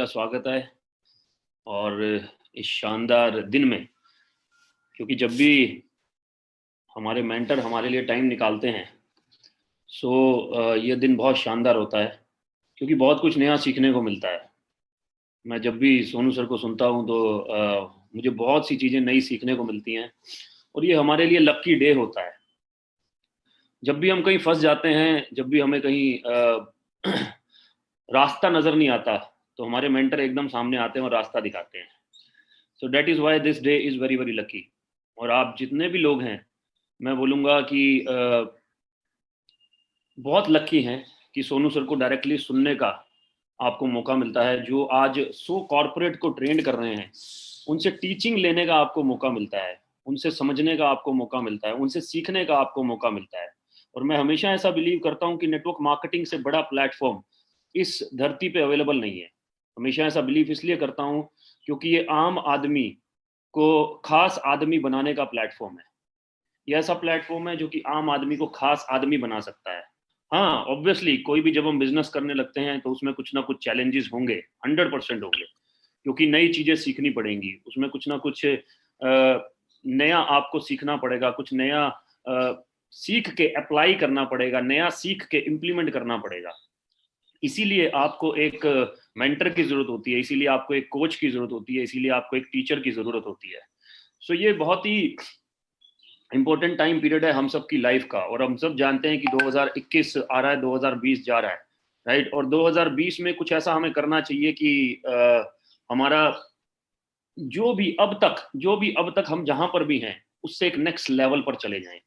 का स्वागत है और इस शानदार दिन में, क्योंकि जब भी हमारे मेंटर हमारे लिए टाइम निकालते हैं ये दिन बहुत शानदार होता है, क्योंकि बहुत कुछ नया सीखने को मिलता है। मैं जब भी सोनू सर को सुनता हूँ तो मुझे बहुत सी चीज़ें नई सीखने को मिलती हैं और ये हमारे लिए लक्की डे होता है। जब भी हम कहीं फंस जाते हैं, जब भी हमें कहीं रास्ता नज़र नहीं आता, तो हमारे मेंटर एकदम सामने आते हैं और रास्ता दिखाते हैं। So that is why this day is very very lucky. और आप जितने भी लोग हैं, मैं बोलूँगा कि बहुत लकी हैं कि सोनू सर को डायरेक्टली सुनने का आपको मौका मिलता है। जो आज सो कॉरपोरेट को ट्रेंड कर रहे हैं, उनसे टीचिंग लेने का आपको मौका मिलता है, उनसे समझने का आपको मौका मिलता है, उनसे सीखने का आपको मौका मिलता है। और मैं हमेशा ऐसा बिलीव करता हूँ कि नेटवर्क मार्केटिंग से बड़ा प्लेटफॉर्म इस धरती पे अवेलेबल नहीं है। हमेशा ऐसा बिलीव इसलिए करता हूँ क्योंकि ये आम आदमी को खास आदमी बनाने का प्लेटफॉर्म है। ये ऐसा प्लेटफॉर्म है जो कि आम आदमी को खास आदमी बना सकता है। हाँ, ऑब्वियसली कोई भी जब हम बिजनेस करने लगते हैं तो उसमें कुछ ना कुछ चैलेंजेस होंगे, 100% होंगे, क्योंकि नई चीजें सीखनी पड़ेंगी। उसमें कुछ ना कुछ नया आपको सीखना पड़ेगा, कुछ नया सीख के अप्लाई करना पड़ेगा, नया सीख के इम्प्लीमेंट करना पड़ेगा। इसीलिए आपको एक मेंटर की जरूरत होती है, इसीलिए आपको एक कोच की जरूरत होती है, इसीलिए आपको एक टीचर की जरूरत होती है। ये बहुत ही इंपॉर्टेंट टाइम पीरियड है हम सब की लाइफ का। और हम सब जानते हैं कि 2021 आ रहा है, 2020 जा रहा है, राइट। और 2020 में कुछ ऐसा हमें करना चाहिए कि हमारा जो भी अब तक हम जहां पर भी हैं, उससे एक नेक्स्ट लेवल पर चले जाएं,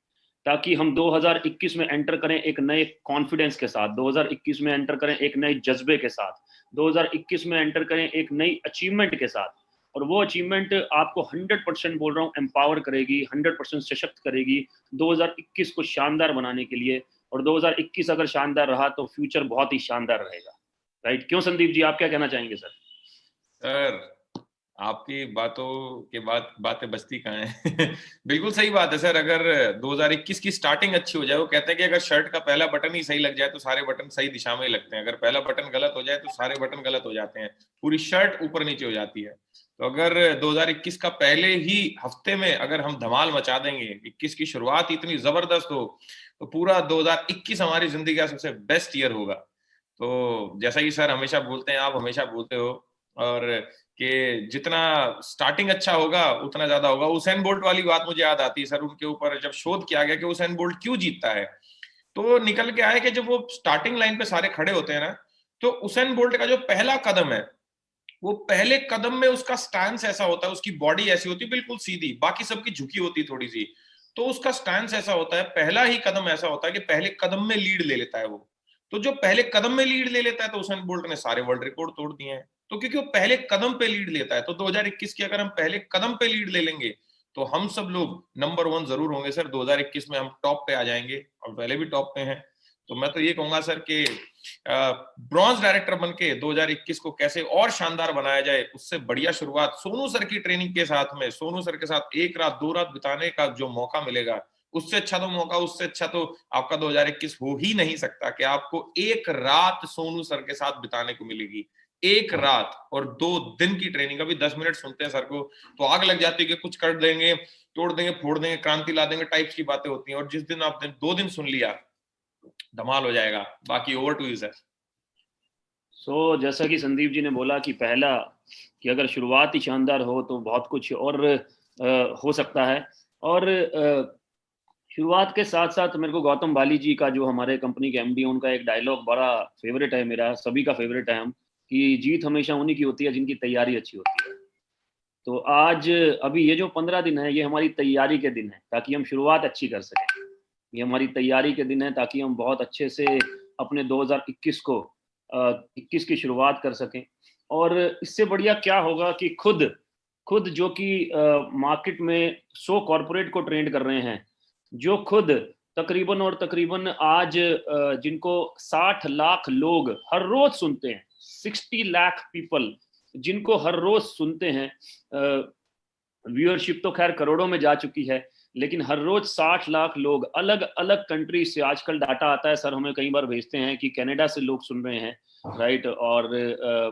ताकि हम 2021 में एंटर करें एक नए कॉन्फिडेंस के साथ, 2021 में एंटर करें एक नए जज्बे के साथ, 2021 में एंटर करें एक नई अचीवमेंट के साथ। और वो अचीवमेंट आपको 100% बोल रहा हूँ एम्पावर करेगी, 100% सशक्त करेगी 2021 को शानदार बनाने के लिए। और 2021 अगर शानदार रहा तो फ्यूचर बहुत ही शानदार रहेगा, राइट। क्यों संदीप जी, आप क्या कहना चाहेंगे सर? सर, आपकी बातों के बाद बातें बचती कहाँ हैं। बिल्कुल सही बात है सर। अगर 2021 की स्टार्टिंग अच्छी हो जाए, वो कहते हैं कि अगर शर्ट का पहला बटन ही सही लग जाए तो सारे बटन सही दिशा में ही लगते हैं। अगर पहला बटन गलत हो जाए तो सारे बटन गलत हो जाते हैं, पूरी शर्ट ऊपर नीचे हो जाती है। तो अगर 2021 का पहले ही हफ्ते में अगर हम धमाल मचा देंगे, 21 की शुरुआत इतनी जबरदस्त हो, तो पूरा 2021 हमारी जिंदगी का सबसे बेस्ट ईयर होगा। तो जैसा कि सर हमेशा बोलते हैं, आप हमेशा बोलते हो, और कि जितना स्टार्टिंग अच्छा होगा उतना ज्यादा होगा। उसेन बोल्ट वाली बात मुझे याद आती है सर। उनके ऊपर जब शोध किया गया कि उसेन बोल्ट क्यों जीतता है, तो निकल के आया कि जब वो स्टार्टिंग लाइन पे सारे खड़े होते हैं ना, तो उसेन बोल्ट का जो पहला कदम है, वो पहले कदम में उसका स्टैंस ऐसा होता है, उसकी बॉडी ऐसी होती है बिल्कुल सीधी, बाकी सबकी झुकी होती है थोड़ी सी। तो उसका स्टैंस ऐसा होता है, पहला ही कदम ऐसा होता है कि पहले कदम में लीड ले लेता है वो। तो जो पहले कदम में लीड ले लेता है, तो उसेन बोल्ट ने सारे वर्ल्ड रिकॉर्ड तोड़ दिए हैं। तो क्योंकि वो पहले कदम पे लीड लेता है, तो 2021 की अगर हम पहले कदम पे लीड ले लेंगे, तो हम सब लोग नंबर 1 जरूर होंगे सर। 2021 में हम टॉप पे आ जाएंगे, और पहले भी टॉप पे हैं। तो मैं तो ये कहूंगा सर कि ब्रॉन्ज डायरेक्टर बन के 2021 को कैसे और शानदार बनाया जाए, उससे बढ़िया शुरुआत सोनू सर की ट्रेनिंग के साथ में, सोनू सर के साथ एक रात 2 रात बिताने का जो मौका मिलेगा, उससे अच्छा तो मौका, उससे अच्छा तो आपका 2021 हो ही नहीं सकता कि आपको एक रात सोनू सर के साथ बिताने को मिलेगी। एक रात और 2 दिन की ट्रेनिंग। अभी 10 मिनट सुनते हैं सर को तो आग लग जाती है कि कुछ कर देंगे, तोड़ देंगे, फोड़ देंगे, क्रांति ला देंगे टाइप्स की बातें होती हैं। और जिस दिन आप 2 दिन सुन लिया, धमाल हो जाएगा। बाकी ओवर टू यू सर। जैसा कि संदीप जी ने बोला कि पहला, कि अगर शुरुआत ही शानदार हो तो बहुत कुछ और हो सकता है। और शुरुआत के साथ साथ मेरे को गौतम बाली जी का, जो हमारे कंपनी के एमडी, उनका एक डायलॉग बड़ा फेवरेट है, मेरा सभी का फेवरेट है, हम कि जीत हमेशा उन्हीं की होती है जिनकी तैयारी अच्छी होती है। तो आज अभी ये जो 15 दिन है, ये हमारी तैयारी के दिन है, ताकि हम शुरुआत अच्छी कर सकें। ये हमारी तैयारी के दिन है ताकि हम बहुत अच्छे से अपने 2021 को 21 की शुरुआत कर सकें। और इससे बढ़िया क्या होगा कि खुद खुद जो कि मार्केट में सो कॉरपोरेट को ट्रेंड कर रहे हैं, जो खुद तकरीबन और तकरीबन आज जिनको 60 लाख लोग हर रोज सुनते हैं, 60 लाख पीपल जिनको हर रोज सुनते हैं, व्यूअरशिप तो खैर करोड़ों में जा चुकी है, लेकिन हर रोज 60 लाख लोग अलग अलग कंट्री से, आजकल डाटा आता है सर, हमें कई बार भेजते हैं कि कनाडा से लोग सुन रहे हैं, राइट, और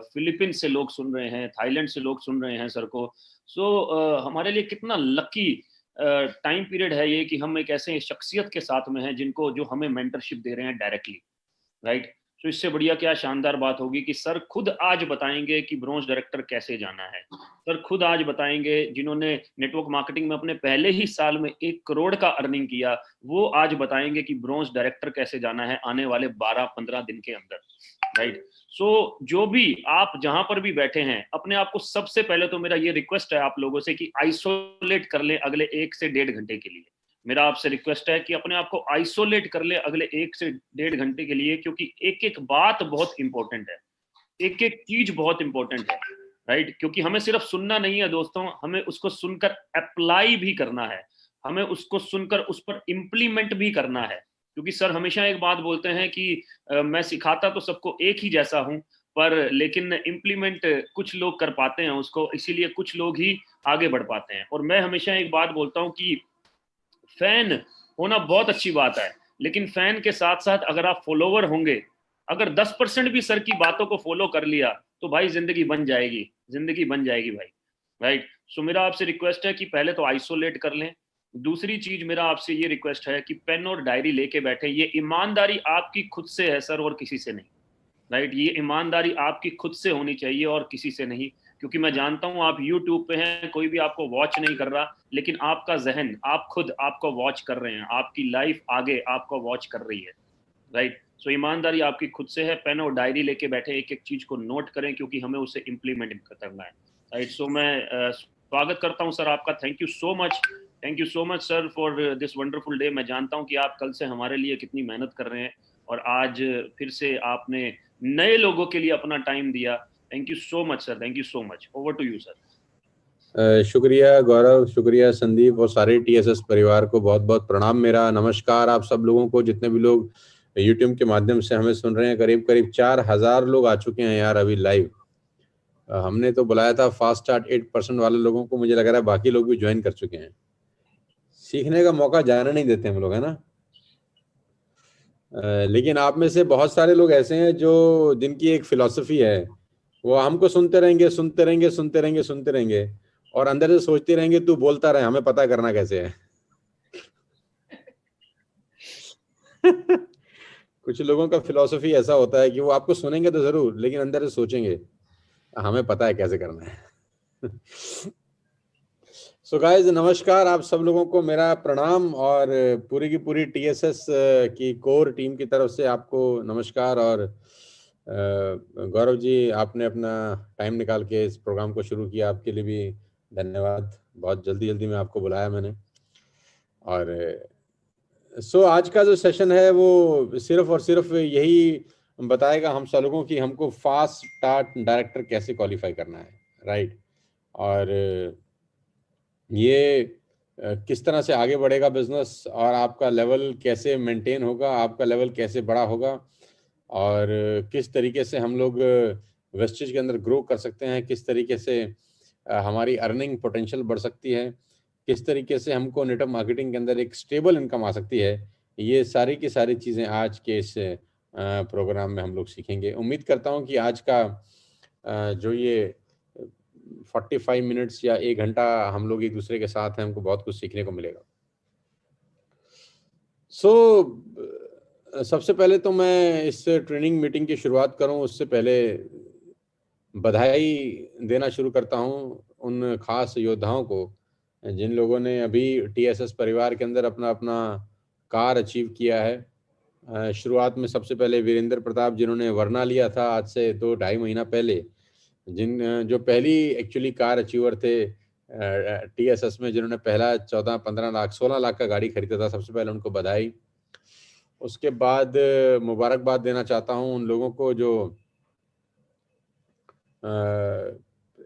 फिलीपींस से लोग सुन रहे हैं, थाईलैंड से लोग सुन रहे हैं सर को। सो हमारे लिए कितना लकी टाइम पीरियड है ये कि हम एक ऐसे शख्सियत के साथ में हैं जिनको, जो हमें मेंटरशिप दे रहे हैं डायरेक्टली, राइट। तो इससे बढ़िया क्या शानदार बात होगी कि सर खुद आज बताएंगे कि ब्रोंज डायरेक्टर कैसे जाना है। सर खुद आज बताएंगे, जिन्होंने नेटवर्क मार्केटिंग में अपने पहले ही साल में 1 करोड़ का अर्निंग किया, वो आज बताएंगे कि ब्रोंज डायरेक्टर कैसे जाना है आने वाले 12-15 दिन के अंदर, राइट। सो जो भी आप जहां पर भी बैठे हैं, अपने आप को सबसे पहले तो मेरा ये रिक्वेस्ट है आप लोगों से कि आइसोलेट कर लें अगले 1 से 1.5 घंटे के लिए। मेरा आपसे रिक्वेस्ट है कि अपने आप को आइसोलेट कर ले अगले 1 से 1.5 घंटे के लिए, क्योंकि एक एक बात बहुत इंपॉर्टेंट है, एक एक चीज बहुत इंपॉर्टेंट है, राइट। क्योंकि हमें सिर्फ सुनना नहीं है दोस्तों, हमें उसको सुनकर अप्लाई भी करना है, हमें उसको सुनकर उस पर इम्प्लीमेंट भी करना है। क्योंकि सर हमेशा एक बात बोलते हैं कि मैं सिखाता तो सबको एक ही जैसा हूं, पर लेकिन इम्प्लीमेंट कुछ लोग कर पाते हैं उसको, इसीलिए कुछ लोग ही आगे बढ़ पाते हैं। और मैं हमेशा एक बात बोलता हूं कि फैन होना बहुत अच्छी बात है, लेकिन फैन के साथ साथ अगर आप फॉलोवर होंगे, अगर 10% भी सर की बातों को फॉलो कर लिया, तो भाई जिंदगी बन जाएगी, जिंदगी बन जाएगी भाई, राइट। सो मेरा आपसे रिक्वेस्ट है कि पहले तो आइसोलेट कर लें। दूसरी चीज मेरा आपसे ये रिक्वेस्ट है कि पेन और डायरी लेके बैठे। ये ईमानदारी आपकी खुद से है सर, और किसी से नहीं, राइट। ये ईमानदारी आपकी खुद से होनी चाहिए और किसी से नहीं। क्योंकि मैं जानता हूं आप यूट्यूब पे हैं, कोई भी आपको वॉच नहीं कर रहा, लेकिन आपका जहन, आप खुद आपको वॉच कर रहे हैं, आपकी लाइफ आगे आपको वॉच कर रही है, राइट। सो ईमानदारी आपकी खुद से है। पेन और डायरी लेके बैठे, एक एक चीज को नोट करें, क्योंकि हमें उसे इम्प्लीमेंट करना है, राइट। सो मैं स्वागत करता हूं सर आपका। Thank you so much, thank you so much sir for this wonderful day. मैं जानता हूं कि आप कल से हमारे लिए कितनी मेहनत कर रहे हैं, और आज फिर से आपने नए लोगों के लिए अपना टाइम दिया। Thank you so much sir, thank you so much. Over to you sir. शुक्रिया गौरव, शुक्रिया संदीप और सारे टीएसएस परिवार को बहुत बहुत प्रणाम मेरा। नमस्कार आप सब लोगों को, जितने भी लोग यूट्यूब के माध्यम से हमें सुन रहे हैं। करीब करीब 4000 लोग आ चुके हैं यार अभी लाइव। हमने तो बुलाया था फास्ट स्टार्ट 8% वाले लोगों को, मुझे लग रहा है बाकी लोग भी ज्वाइन कर चुके हैं। सीखने का मौका जाने नहीं देते हम लोग, है ना। लेकिन आप में से बहुत सारे लोग ऐसे हैं जो, जिनकी एक फिलॉसफी है, वो हमको सुनते रहेंगे सुनते रहेंगे सुनते रहेंगे सुनते रहेंगे, और अंदर से सोचते रहेंगे तू बोलता रहे, हमें पता करना कैसे है। कुछ लोगों का फिलॉसफी ऐसा होता है कि वो आपको सुनेंगे तो जरूर, लेकिन अंदर से सोचेंगे हमें पता है कैसे करना है। सो गाइस, नमस्कार आप सब लोगों को, मेरा प्रणाम, और पूरी की पूरी टीएसएस की कोर टीम की तरफ से आपको नमस्कार। और गौरव जी, आपने अपना टाइम निकाल के इस प्रोग्राम को शुरू किया, आपके लिए भी धन्यवाद। बहुत जल्दी जल्दी में आपको बुलाया मैंने। और सो आज का जो सेशन है वो सिर्फ और सिर्फ यही बताएगा हम सब लोगों की हमको फास्ट स्टार्ट डायरेक्टर कैसे क्वालिफाई करना है, राइट। और ये किस तरह से आगे बढ़ेगा बिजनेस, और आपका लेवल कैसे मेंटेन होगा, आपका लेवल कैसे बड़ा होगा, और किस तरीके से हम लोग वेस्टेज के अंदर ग्रो कर सकते हैं, किस तरीके से हमारी अर्निंग पोटेंशियल बढ़ सकती है, किस तरीके से हमको नेटवर्क मार्केटिंग के अंदर एक स्टेबल इनकम आ सकती है। ये सारी की सारी चीज़ें आज के इस प्रोग्राम में हम लोग सीखेंगे। उम्मीद करता हूँ कि आज का जो ये 45 मिनट्स या 1 घंटा हम लोग एक दूसरे के साथ हैं, हमको बहुत कुछ सीखने को मिलेगा। सबसे पहले तो मैं इस ट्रेनिंग मीटिंग की शुरुआत करूं उससे पहले बधाई देना शुरू करता हूं उन खास योद्धाओं को जिन लोगों ने अभी टीएसएस परिवार के अंदर अपना अपना कार अचीव किया है। शुरुआत में सबसे पहले वीरेंद्र प्रताप, जिन्होंने वरना लिया था आज से 2-2.5 महीना पहले, जो पहली एक्चुअली कार अचीवर थे टीएसएस में, जिन्होंने पहला 14-15 लाख 16 लाख का गाड़ी खरीदा था, सबसे पहले उनको बधाई। उसके बाद मुबारकबाद देना चाहता हूं उन लोगों को जो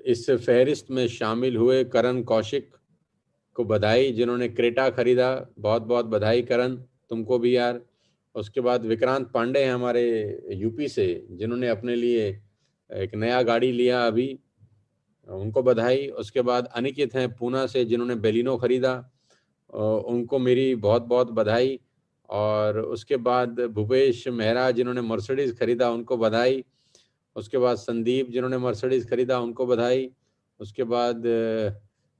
इस फहरिस्त में शामिल हुए। करण कौशिक को बधाई, जिन्होंने क्रेटा खरीदा, बहुत बहुत बधाई करण, तुमको भी यार। उसके बाद विक्रांत पांडे हैं हमारे यूपी से, जिन्होंने अपने लिए एक नया गाड़ी लिया अभी, उनको बधाई। उसके बाद अनिकेत हैं पूना से, जिन्होंने बेलिनो खरीदा, उनको मेरी बहुत बहुत बधाई। और उसके बाद भूपेश मेहरा जिन्होंने मर्सिडीज़ खरीदा उनको बधाई। उसके बाद संदीप जिन्होंने मर्सिडीज़ खरीदा उनको बधाई। उसके बाद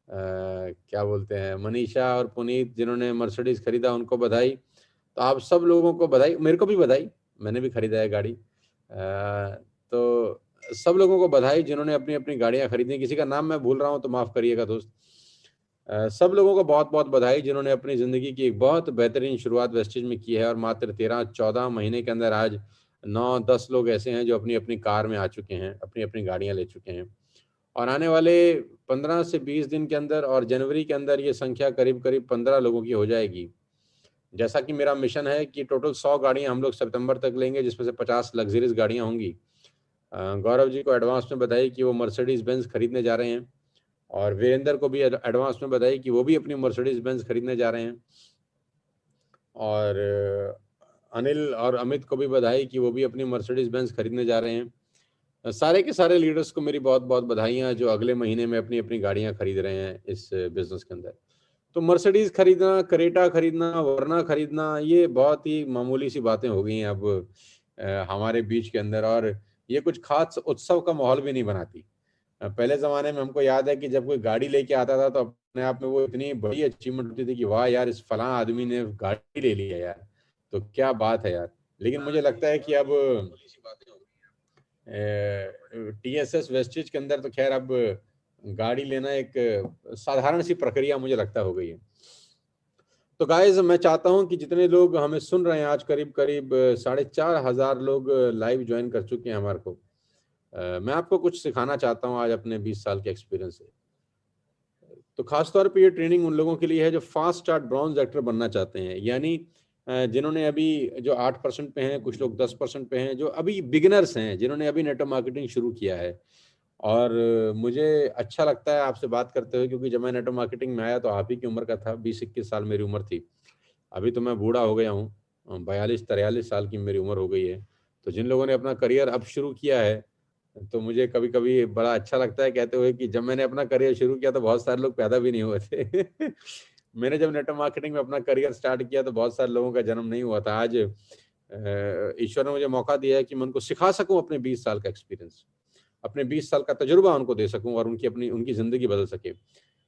क्या बोलते हैं, मनीषा और पुनीत जिन्होंने मर्सिडीज़ खरीदा उनको बधाई। तो आप सब लोगों को बधाई, मेरे को भी बधाई, मैंने भी खरीदा है गाड़ी। तो सब लोगों को बधाई जिन्होंने अपनी अपनी गाड़ियां खरीदी। किसी का नाम मैं भूल रहा हूं तो माफ़ करिएगा दोस्त। सब लोगों को बहुत बहुत बधाई जिन्होंने अपनी ज़िंदगी की एक बहुत बेहतरीन शुरुआत वेस्टेज में की है। और मात्र 13-14 महीने के अंदर आज 9-10 लोग ऐसे हैं जो अपनी अपनी कार में आ चुके हैं, अपनी अपनी गाड़ियां ले चुके हैं। और आने वाले 15 से 20 दिन के अंदर और जनवरी के अंदर ये संख्या करीब करीब 15 लोगों की हो जाएगी। जैसा कि मेरा मिशन है कि टोटल 100 गाड़ियां हम लोग सितंबर तक लेंगे, जिसमें से 50 लग्जरीज गाड़ियां होंगी। गौरव जी को एडवांस में बधाई कि वो मर्सिडीज बेंज खरीदने जा रहे हैं। और वीरेंद्र को भी एडवांस में बधाई कि वो भी अपनी मर्सिडीज बेंज खरीदने जा रहे हैं। और अनिल और अमित को भी बधाई कि वो भी अपनी मर्सिडीज बेंज खरीदने जा रहे हैं। सारे के सारे लीडर्स को मेरी बहुत बहुत बधाइयाँ जो अगले महीने में अपनी अपनी गाड़ियाँ खरीद रहे हैं इस बिजनेस के अंदर। तो मर्सिडीज खरीदना, क्रेटा खरीदना, वरना खरीदना, ये बहुत ही मामूली सी बातें हो गई हैं अब हमारे बीच के अंदर। और ये कुछ खास उत्सव का माहौल भी नहीं बनाती। पहले ज़माने में हमको याद है कि जब कोई गाड़ी लेके आता था तो अपने आप में वो इतनी बड़ी अचीवमेंट होती थी कि वाह यार, इस फलां आदमी ने गाड़ी ले ली है यार, तो क्या बात है यार। लेकिन मुझे लगता है कि अब टीएसएस वेस्टेज के अंदर तो खैर अब गाड़ी लेना एक साधारण सी प्रक्रिया मुझे लगता हो गई है। तो गाइज मैं चाहता हूं कि जितने लोग हमें सुन रहे हैं, आज करीब करीब 4,500 लोग लाइव ज्वाइन कर चुके हैं हमारे को। मैं आपको कुछ सिखाना चाहता हूं आज अपने 20 साल के एक्सपीरियंस से। तो खासतौर पे ये ट्रेनिंग उन लोगों के लिए है जो फास्ट स्टार्ट ब्रॉन्ज एक्टर बनना चाहते हैं, यानी जिन्होंने अभी जो 8% पे हैं, कुछ लोग 10% पे हैं, जो अभी बिगिनर्स हैं, जिन्होंने अभी नेटवर्क मार्केटिंग शुरू किया है। और मुझे अच्छा लगता है आपसे बात करते हुए, क्योंकि जब मैं नेटवर्क मार्केटिंग में आया तो आप ही की उम्र का था, 20-21 साल मेरी उम्र थी। अभी तो मैं बूढ़ा हो गया हूँ, 42-43 साल की मेरी उम्र हो गई है। तो जिन लोगों ने अपना करियर अब शुरू किया है, तो मुझे कभी कभी बड़ा अच्छा लगता है कहते हुए कि जब मैंने अपना करियर शुरू किया तो बहुत सारे लोग पैदा भी नहीं हुए थे। मैंने जब नेटवर्क मार्केटिंग में अपना करियर स्टार्ट किया तो बहुत सारे लोगों का जन्म नहीं हुआ था। आज ईश्वर ने मुझे मौका दिया है कि मैं उनको सिखा सकूं अपने 20 साल का एक्सपीरियंस, अपने 20 साल का तजुर्बा उनको दे सकूं और उनकी ज़िंदगी बदल सके।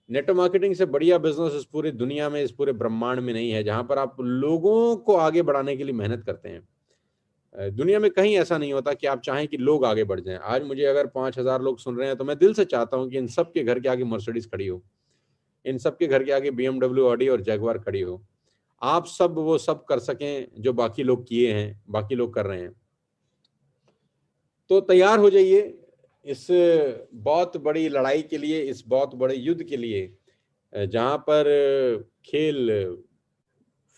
नेटवर्क मार्केटिंग से बढ़िया बिजनेस इस पूरी दुनिया में, इस पूरे ब्रह्मांड में नहीं है, जहां पर आप लोगों को आगे बढ़ाने के लिए मेहनत करते हैं। दुनिया में कहीं ऐसा नहीं होता कि आप चाहें कि लोग आगे बढ़ जाएं। आज मुझे अगर 5,000 लोग सुन रहे हैं तो मैं दिल से चाहता हूं कि इन सब के घर के आगे मर्सिडीज खड़ी हो, इन सब के घर के आगे BMW, ऑडी और जैगवार खड़ी हो। आप सब वो सब कर सकें जो बाकी लोग किए हैं, बाकी लोग कर रहे हैं। तो तैयार हो जाइए इस बहुत बड़ी लड़ाई के लिए, इस बहुत बड़े युद्ध के लिए, जहां पर खेल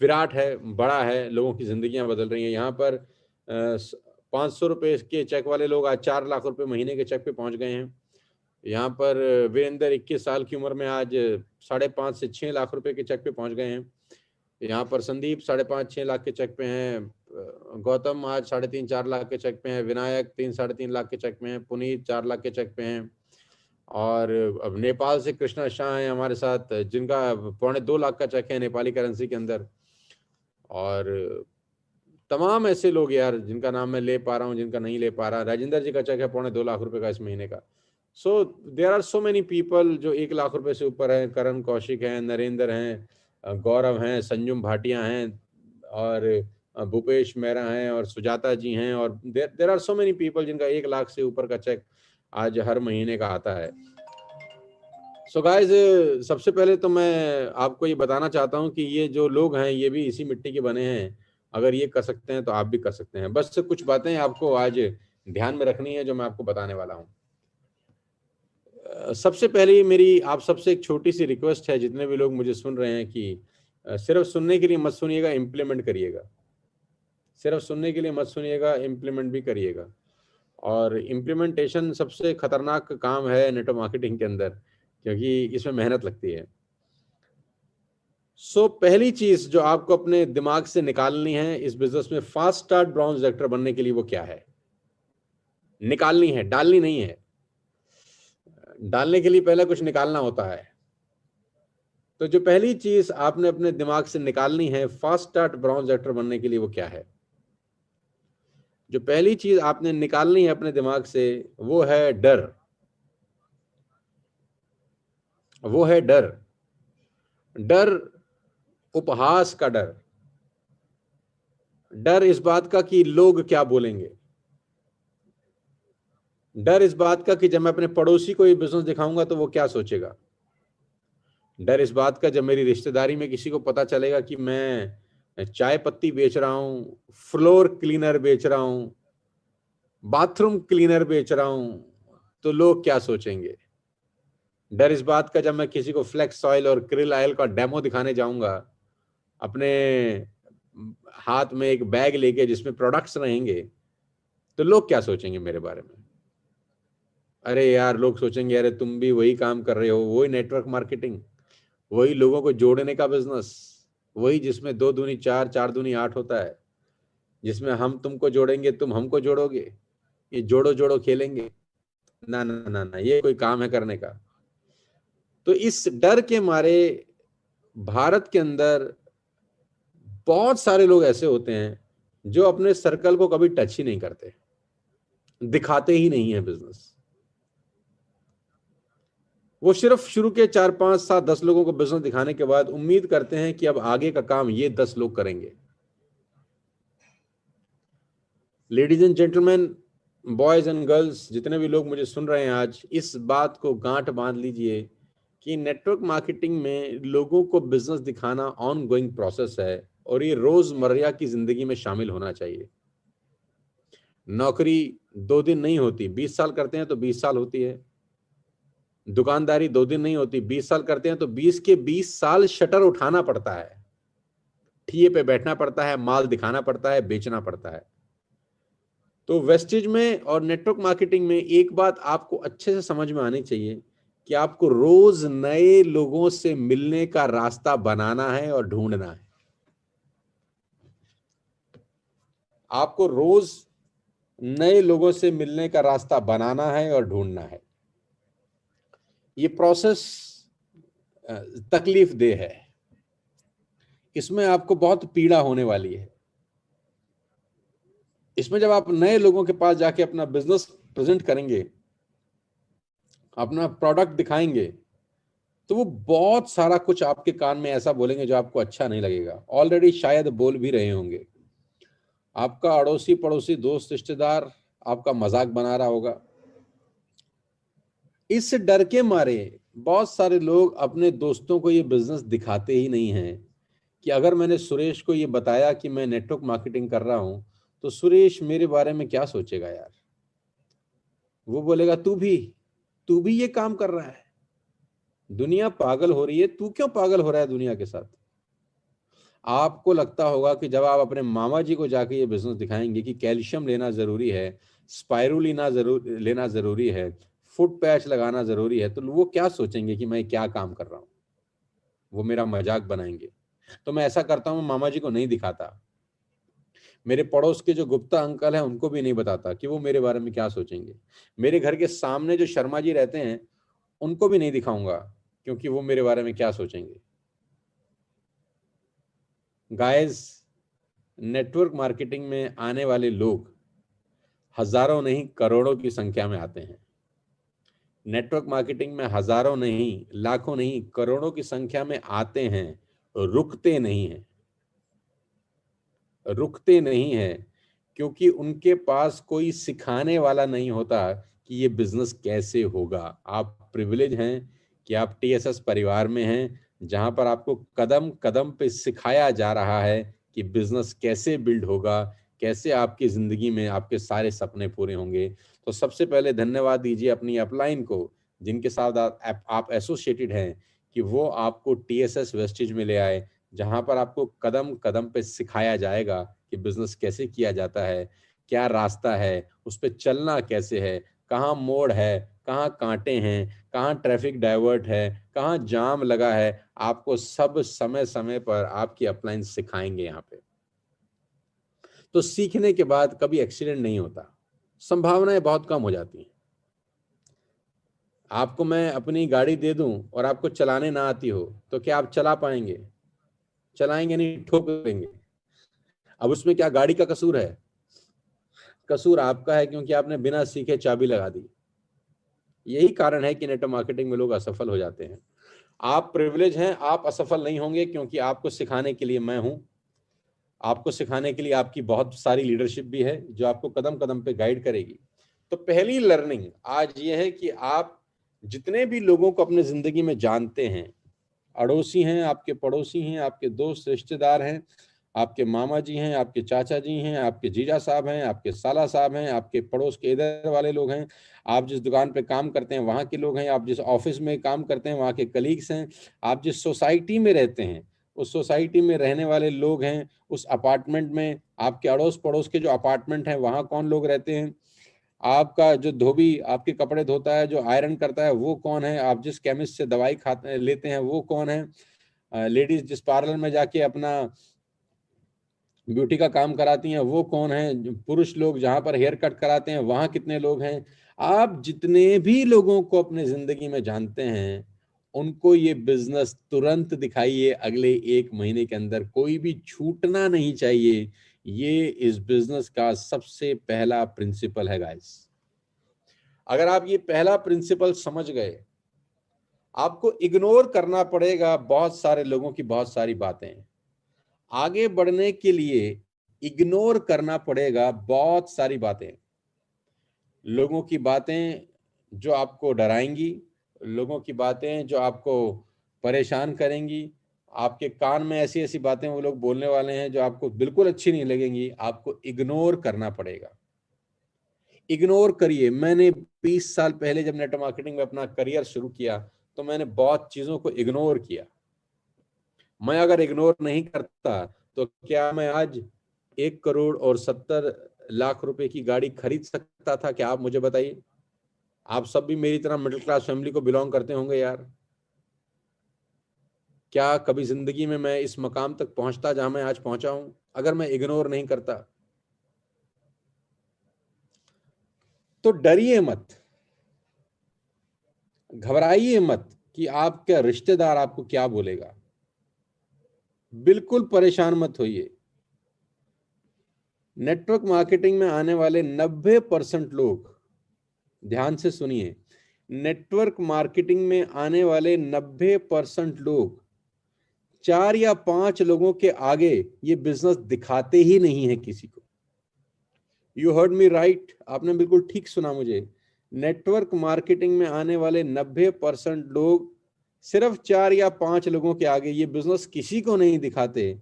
विराट है, बड़ा है, लोगों की जिंदगियां बदल रही हैं। यहाँ पर 500 रुपए के चेक वाले लोग आज 4 लाख रुपए महीने के चेक पे पहुंच गए हैं। यहाँ पर वीरेंद्र 21 साल की उम्र में आज 5.5 से 6 लाख रुपए के चेक पे पहुंच गए हैं। यहाँ पर संदीप 5.5-6 लाख के चेक पे हैं। गौतम आज 3.5-4 लाख के चेक पे हैं। विनायक 3-3.5 लाख के चेक पे हैं। पुनीत 4 लाख के चेक पे हैं। और अब नेपाल से कृष्णा शाह हैं हमारे साथ, जिनका 2.25 लाख का चेक है नेपाली करेंसी के अंदर। और तमाम ऐसे लोग यार जिनका नाम मैं ले पा रहा हूँ, जिनका नहीं ले पा रहा। राजेंद्र जी का चेक है 2.25 लाख रुपए का इस महीने का। So there are so many people जो 1 लाख रुपए से ऊपर है। करण कौशिक हैं, नरेंद्र हैं, गौरव हैं, संजुम भाटिया हैं, और भूपेश मेहरा हैं, और सुजाता जी हैं, और there are so many people जिनका 1 लाख से ऊपर का चेक आज हर महीने का आता है। सो गाइज, सबसे पहले तो मैं आपको ये बताना चाहता हूँ कि ये जो लोग हैं ये भी इसी मिट्टी के बने हैं। अगर ये कर सकते हैं तो आप भी कर सकते हैं। बस कुछ बातें आपको आज ध्यान में रखनी है जो मैं आपको बताने वाला हूँ। सबसे पहले मेरी आप सबसे एक छोटी सी रिक्वेस्ट है, जितने भी लोग मुझे सुन रहे हैं, कि सिर्फ सुनने के लिए मत सुनिएगा, इम्प्लीमेंट करिएगा। सिर्फ सुनने के लिए मत सुनिएगा, इम्प्लीमेंट भी करिएगा। और इम्प्लीमेंटेशन सबसे खतरनाक काम है नेटवर्क मार्केटिंग के अंदर, क्योंकि इसमें मेहनत लगती है। सो पहली चीज जो आपको अपने दिमाग से निकालनी है इस बिजनेस में फास्ट स्टार्ट ब्राउन एक्टर बनने के लिए, वो क्या है? निकालनी है, डालनी नहीं है। डालने के लिए पहले कुछ निकालना होता है। तो जो पहली चीज आपने अपने दिमाग से निकालनी है फास्ट स्टार्ट ब्राउन्स एक्टर बनने के लिए, वो क्या है? जो पहली चीज आपने निकालनी है अपने दिमाग से वो है डर। वो है डर। डर, उपहास का डर। डर इस बात का कि लोग क्या बोलेंगे। डर इस बात का कि जब मैं अपने पड़ोसी को ये बिजनेस दिखाऊंगा तो वो क्या सोचेगा। डर इस बात का जब मेरी रिश्तेदारी में किसी को पता चलेगा कि मैं चाय पत्ती बेच रहा हूं, फ्लोर क्लीनर बेच रहा हूं, बाथरूम क्लीनर बेच रहा हूं, तो लोग क्या सोचेंगे। डर इस बात का जब मैं किसी को फ्लेक्स ऑयल और क्रिल ऑयल का डेमो दिखाने जाऊंगा, अपने हाथ में एक बैग लेके जिसमें प्रोडक्ट्स रहेंगे, तो लोग क्या सोचेंगे मेरे बारे में। अरे यार, लोग सोचेंगे अरे तुम भी वही काम कर रहे हो, वही नेटवर्क मार्केटिंग, वही लोगों को जोड़ने का बिजनेस, वही जिसमें 2 दूनी 4, 4 दूनी 8 होता है, जिसमें हम तुमको जोड़ेंगे, तुम हमको जोड़ोगे, ये जोड़ो जोड़ो खेलेंगे। ना ना ना ना, ये कोई काम है करने का? तो इस डर के मारे भारत के अंदर बहुत सारे लोग ऐसे होते हैं जो अपने सर्कल को कभी टच ही नहीं करते, दिखाते ही नहीं है बिजनेस। वो सिर्फ शुरू के 4, 5, 7, 10 लोगों को बिजनेस दिखाने के बाद उम्मीद करते हैं कि अब आगे का काम ये 10 लोग करेंगे। Ladies and gentleman, boys and girls, जितने भी लोग मुझे सुन रहे हैं आज, इस बात को गांठ बांध लीजिए कि नेटवर्क मार्केटिंग में लोगों को बिजनेस दिखाना ऑन गोइंग प्रोसेस है और ये रोजमर्रा की जिंदगी में शामिल होना चाहिए। नौकरी 2 दिन नहीं होती, 20 साल करते हैं तो 20 साल होती है। दुकानदारी 2 दिन नहीं होती, 20 साल करते हैं तो 20 के 20 साल शटर उठाना पड़ता है, ठिए पे बैठना पड़ता है, माल दिखाना पड़ता है, बेचना पड़ता है। तो वेस्टेज में और नेटवर्क मार्केटिंग में एक बात आपको अच्छे से समझ में आनी चाहिए कि आपको रोज नए लोगों से मिलने का रास्ता बनाना है और ढूंढना है। आपको रोज नए लोगों से मिलने का रास्ता बनाना है और ढूंढना है। ये प्रोसेस तकलीफ देह है, इसमें आपको बहुत पीड़ा होने वाली है। इसमें जब आप नए लोगों के पास जाके अपना बिजनेस प्रेजेंट करेंगे, अपना प्रोडक्ट दिखाएंगे, तो वो बहुत सारा कुछ आपके कान में ऐसा बोलेंगे जो आपको अच्छा नहीं लगेगा। ऑलरेडी शायद बोल भी रहे होंगे। आपका अड़ोसी पड़ोसी दोस्त रिश्तेदार आपका मजाक बना रहा होगा। इस डर के मारे बहुत सारे लोग अपने दोस्तों को ये बिजनेस दिखाते ही नहीं हैं कि अगर मैंने सुरेश को ये बताया कि मैं नेटवर्क मार्केटिंग कर रहा हूं तो सुरेश मेरे बारे में क्या सोचेगा यार। वो बोलेगा तू भी ये काम कर रहा है, दुनिया पागल हो रही है, तू क्यों पागल हो रहा है दुनिया के साथ। आपको लगता होगा कि जब आप अपने मामा जी को जाके ये बिजनेस दिखाएंगे कि कैल्शियम लेना जरूरी है, स्पाइरुलिना लेना जरूरी है, फुट पैच लगाना जरूरी है, तो वो क्या सोचेंगे कि मैं क्या काम कर रहा हूं, वो मेरा मजाक बनाएंगे। तो मैं ऐसा करता हूं, मामा जी को नहीं दिखाता, मेरे पड़ोस के जो गुप्ता अंकल हैं उनको भी नहीं बताता कि वो मेरे बारे में क्या सोचेंगे। मेरे घर के सामने जो शर्मा जी रहते हैं उनको भी नहीं दिखाऊंगा, क्योंकि वो मेरे बारे में क्या सोचेंगे। गाइस, नेटवर्क मार्केटिंग में आने वाले लोग हजारों नहीं करोड़ों की संख्या में आते हैं। नेटवर्क मार्केटिंग में हजारों नहीं, लाखों नहीं, करोड़ों की संख्या में आते हैं, रुकते नहीं हैं। रुकते नहीं हैं क्योंकि उनके पास कोई सिखाने वाला नहीं होता कि ये बिजनेस कैसे होगा। आप प्रिविलेज हैं कि आप टीएसएस परिवार में हैं, जहां पर आपको कदम कदम पे सिखाया जा रहा है कि बिजनेस कैसे बिल्ड होगा, कैसे आपकी जिंदगी में आपके सारे सपने पूरे होंगे। तो सबसे पहले धन्यवाद दीजिए अपनी अपलाइन को, जिनके साथ आप एसोसिएटेड हैं, कि वो आपको टीएसएस वेस्टेज में ले आए, जहां पर आपको कदम कदम पे सिखाया जाएगा कि बिजनेस कैसे किया जाता है, क्या रास्ता है, उस पर चलना कैसे है, कहाँ मोड़ है, कहाँ कांटे हैं, कहाँ ट्रैफिक डाइवर्ट है, कहाँ जाम लगा है। आपको सब समय समय पर आपकी अपलाइन सिखाएंगे यहाँ पे। तो सीखने के बाद कभी एक्सीडेंट नहीं होता, संभावनाएं बहुत कम हो जाती हैं। आपको मैं अपनी गाड़ी दे दूं और आपको चलाने ना आती हो तो क्या आप चला पाएंगे? चलाएंगे नहीं, ठोक देंगे। अब उसमें क्या गाड़ी का कसूर है? कसूर आपका है, क्योंकि आपने बिना सीखे चाबी लगा दी। यही कारण है कि नेटवर्क मार्केटिंग में लोग असफल हो जाते हैं। आप प्रिविलेज हैं, आप असफल नहीं होंगे, क्योंकि आपको सिखाने के लिए मैं हूं। आपको सिखाने के लिए आपकी बहुत सारी लीडरशिप भी है जो आपको कदम कदम पे गाइड करेगी। तो पहली लर्निंग आज ये है कि आप जितने भी लोगों को अपने जिंदगी में जानते हैं, अड़ोसी हैं, आपके पड़ोसी हैं, आपके दोस्त रिश्तेदार हैं, आपके मामा जी हैं, आपके चाचा जी हैं, आपके जीजा साहब हैं, आपके साला साहब हैं, आपके पड़ोस के इधर वाले लोग हैं, आप जिस दुकान पे काम करते हैं वहाँ के लोग हैं, आप जिस ऑफिस में काम करते हैं वहाँ के कलीग्स हैं, आप जिस सोसाइटी में रहते हैं उस सोसाइटी में रहने वाले लोग हैं, उस अपार्टमेंट में आपके अड़ोस पड़ोस के जो अपार्टमेंट हैं वहाँ कौन लोग रहते हैं, आपका जो धोबी आपके कपड़े धोता है, जो आयरन करता है वो कौन है, आप जिस केमिस्ट से दवाई खाते लेते हैं वो कौन है, लेडीज जिस पार्लर में जाके अपना ब्यूटी का काम कराती हैं वो कौन है, पुरुष लोग जहां पर हेयर कट कराते हैं वहां कितने लोग हैं। आप जितने भी लोगों को अपने जिंदगी में जानते हैं उनको ये बिजनेस तुरंत दिखाइए, अगले 1 महीने के अंदर कोई भी छूटना नहीं चाहिए। ये इस बिजनेस का सबसे पहला प्रिंसिपल है गाइस। अगर आप ये पहला प्रिंसिपल समझ गए, आपको इग्नोर करना पड़ेगा बहुत सारे लोगों की बहुत सारी बातें। आगे बढ़ने के लिए इग्नोर करना पड़ेगा बहुत सारी बातें, लोगों की बातें जो आपको डराएंगी, लोगों की बातें जो आपको परेशान करेंगी, आपके कान में ऐसी ऐसी बातें वो लोग बोलने वाले हैं जो आपको बिल्कुल अच्छी नहीं लगेंगी। आपको इग्नोर करना पड़ेगा। इग्नोर करिए। मैंने 20 साल पहले जब नेटवर्क मार्केटिंग में अपना करियर शुरू किया तो मैंने बहुत चीजों को इग्नोर किया। मैं अगर इग्नोर नहीं करता तो क्या मैं आज 1,70,00,000 रुपए की गाड़ी खरीद सकता था? क्या आप मुझे बताइए। आप सब भी मेरी तरह मिडिल क्लास फैमिली को बिलोंग करते होंगे यार। क्या कभी जिंदगी में मैं इस मकाम तक पहुंचता जहां मैं आज पहुंचा हूं अगर मैं इग्नोर नहीं करता? तो डरिए मत, घबराइए मत कि आपका रिश्तेदार आपको क्या बोलेगा। बिल्कुल परेशान मत होइए। नेटवर्क मार्केटिंग में आने वाले 90% लोग, ध्यान से सुनिए, नेटवर्क मार्केटिंग में आने वाले 90% लोग 4 या 5 लोगों के आगे ये बिजनेस दिखाते ही नहीं है किसी को। यू हर्ड मी राइट, आपने बिल्कुल ठीक सुना मुझे। नेटवर्क मार्केटिंग में आने वाले 90% लोग सिर्फ 4 या 5 लोगों के आगे ये बिजनेस किसी को नहीं दिखाते,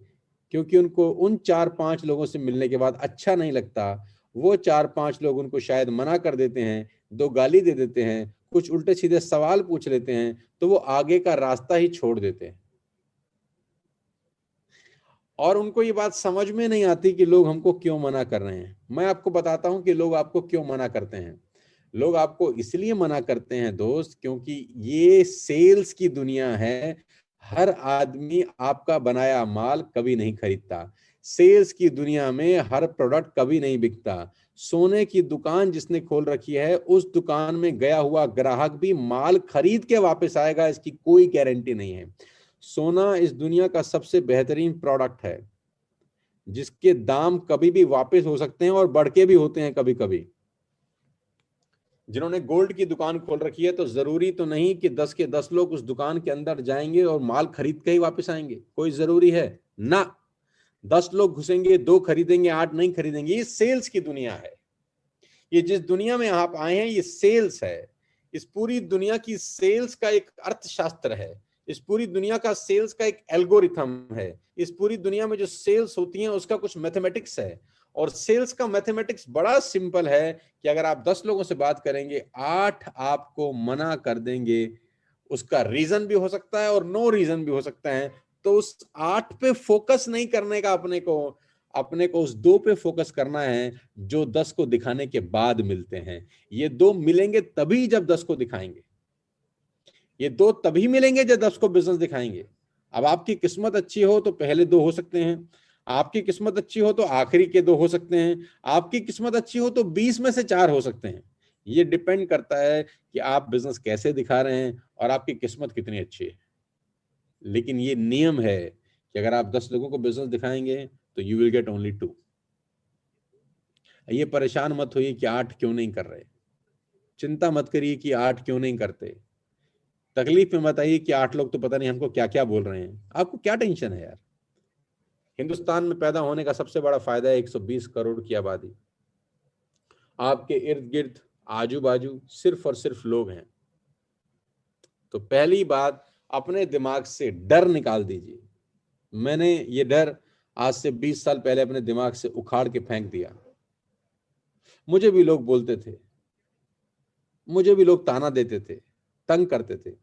क्योंकि उनको उन 4-5 लोगों से मिलने के बाद अच्छा नहीं लगता। वो 4-5 लोग उनको शायद मना कर देते हैं, 2 गाली दे देते हैं, कुछ उल्टे सीधे सवाल पूछ लेते हैं, तो वो आगे का रास्ता ही छोड़ देते हैं। और उनको ये बात समझ में नहीं आती कि लोग हमको क्यों मना कर रहे हैं। मैं आपको बताता हूं कि लोग आपको क्यों मना करते हैं। लोग आपको इसलिए मना करते हैं दोस्त, क्योंकि ये सेल्स की दुनिया है। हर आदमी आपका बनाया माल कभी नहीं खरीदता। सेल्स की दुनिया में हर प्रोडक्ट कभी नहीं बिकता। सोने की दुकान जिसने खोल रखी है उस दुकान में गया हुआ ग्राहक भी माल खरीद के वापस आएगा, इसकी कोई गारंटी नहीं है। सोना इस दुनिया का सबसे बेहतरीन प्रोडक्ट है जिसके दाम कभी भी वापस हो सकते हैं और बढ़ के भी होते हैं कभी कभी। जिन्होंने गोल्ड की दुकान खोल रखी है तो जरूरी तो नहीं कि 10 के 10 लोग उस दुकान के अंदर जाएंगे और माल खरीद के ही वापस आएंगे। कोई जरूरी है ना। 10 लोग घुसेंगे, 2 खरीदेंगे, 8 नहीं खरीदेंगे। ये सेल्स की दुनिया है। ये जिस दुनिया में आप आए हैं ये सेल्स है। इस पूरी दुनिया की सेल्स का एक अर्थशास्त्र है। इस पूरी दुनिया का सेल्स का एक एल्गोरिथम है। इस पूरी दुनिया में जो सेल्स होती हैं उसका कुछ मैथमेटिक्स है। और सेल्स का मैथमेटिक्स बड़ा सिंपल है कि अगर आप 10 लोगों से बात करेंगे, 8 आपको मना कर देंगे। उसका रीजन भी हो सकता है और नो रीजन भी हो सकता है। तो उस 8 पे फोकस नहीं करने का, अपने को उस 2 पे फोकस करना है जो 10 को दिखाने के बाद मिलते हैं। ये 2 मिलेंगे तभी जब 10 को दिखाएंगे। ये 2 तभी मिलेंगे जब 10 को बिजनेस दिखाएंगे। अब आपकी किस्मत अच्छी हो तो पहले 2 हो सकते हैं, आपकी किस्मत अच्छी हो तो आखिरी के 2 हो सकते हैं, आपकी किस्मत अच्छी हो तो 20 में से 4 हो सकते हैं। ये डिपेंड करता है कि आप बिजनेस कैसे दिखा रहे हैं और आपकी किस्मत कितनी अच्छी है। लेकिन ये नियम है कि अगर आप 10 लोगों को बिजनेस दिखाएंगे तो यू विल गेट ओनली 2। ये परेशान मत होइए कि 8 क्यों नहीं कर रहे, चिंता मत करिए कि 8 क्यों नहीं करते, तकलीफ में मत आइए कि 8 लोग तो पता नहीं हमको क्या क्या बोल रहे हैं। आपको क्या टेंशन है यार? हिंदुस्तान में पैदा होने का सबसे बड़ा फायदा है 120 करोड़ की आबादी, आपके इर्द गिर्द आजू बाजू सिर्फ और सिर्फ लोग हैं। तो पहली बात, अपने दिमाग से डर निकाल दीजिए। मैंने ये डर आज से 20 साल पहले अपने दिमाग से उखाड़ के फेंक दिया। मुझे भी लोग बोलते थे, मुझे भी लोग ताना देते थे, तंग करते थे।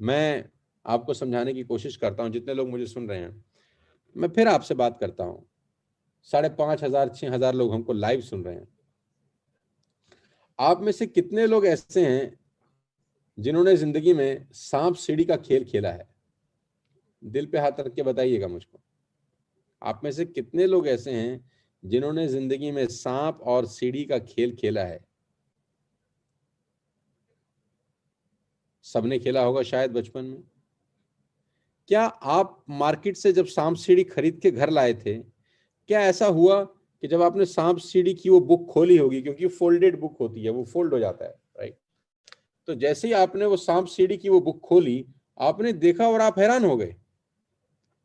मैं आपको समझाने की कोशिश करता हूं, जितने लोग मुझे सुन रहे हैं, मैं फिर आपसे बात करता हूं। 5,500 6,000 लोग हमको लाइव सुन रहे हैं। आप में से कितने लोग ऐसे हैं जिन्होंने जिंदगी में सांप सीढ़ी का खेल खेला है? दिल पे हाथ रख के बताइएगा मुझको। आप में से कितने लोग ऐसे हैं जिन्होंने जिंदगी में सांप और सीढ़ी का खेल खेला है? सबने खेला होगा शायद बचपन में। क्या आप मार्केट से जब सांप सीढ़ी खरीद के घर लाए थे, क्या ऐसा हुआ कि जब आपने सांप सीढ़ी की वो बुक खोली होगी, क्योंकि फोल्डेड बुक होती है, वो फोल्ड हो जाता है, राइट? तो जैसे ही आपने वो सांप सीढ़ी की वो बुक खोली, आपने देखा और आप हैरान हो गए।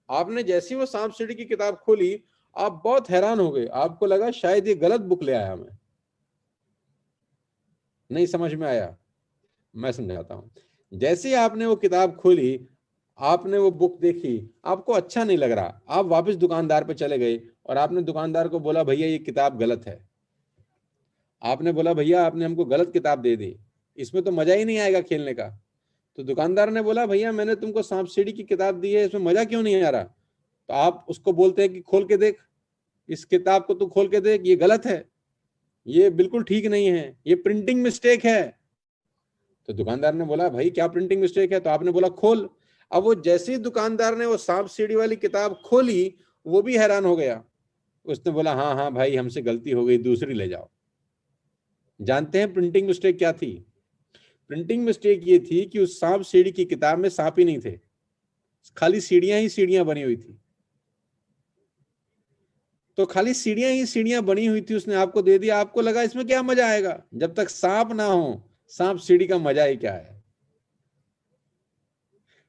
आपने जैसे ही वो सांप सीढ़ी की किताब खोली, आप बहुत हैरान हो गए। आपको लगा शायद ये गलत बुक ले आया मैं। नहीं समझ में आया? मैं समझाता हूं। जैसे ही आपने वो किताब खोली, आपने वो बुक देखी, आपको अच्छा नहीं लग रहा, आप वापस दुकानदार पे चले गए और आपने दुकानदार को बोला, भैया ये किताब गलत है। आपने बोला, भैया आपने हमको गलत किताब दे दी, इसमें तो मजा ही नहीं आएगा खेलने का। तो दुकानदार ने बोला, भैया मैंने तुमको सांप सीढ़ी की किताब दी है, इसमें मजा क्यों नहीं आ रहा? तो आप उसको बोलते हैं कि खोल के देख, इस किताब को तू खोल के देख, ये गलत है, ये बिल्कुल ठीक नहीं है, ये प्रिंटिंग मिस्टेक है। तो दुकानदार ने बोला, भाई क्या प्रिंटिंग मिस्टेक है? तो आपने बोला खोल। अब वो जैसे ही दुकानदार ने वो सांप सीढ़ी वाली किताब खोली, वो भी हैरान हो गया। उसने बोला, हाँ हाँ भाई हमसे गलती हो गई, दूसरी ले जाओ। जानते हैं प्रिंटिंग मिस्टेक क्या थी? प्रिंटिंग मिस्टेक ये थी कि उस सांप सीढ़ी की किताब में सांप ही नहीं थे, खाली सीढ़ियां ही सीढ़ियां बनी हुई थी। तो खाली सीढ़ियां ही सीढ़ियां बनी हुई थी, उसने आपको दे दिया। आपको लगा इसमें क्या मजा आएगा, जब तक सांप ना हो, सांप सीढ़ी का मजा ही क्या है?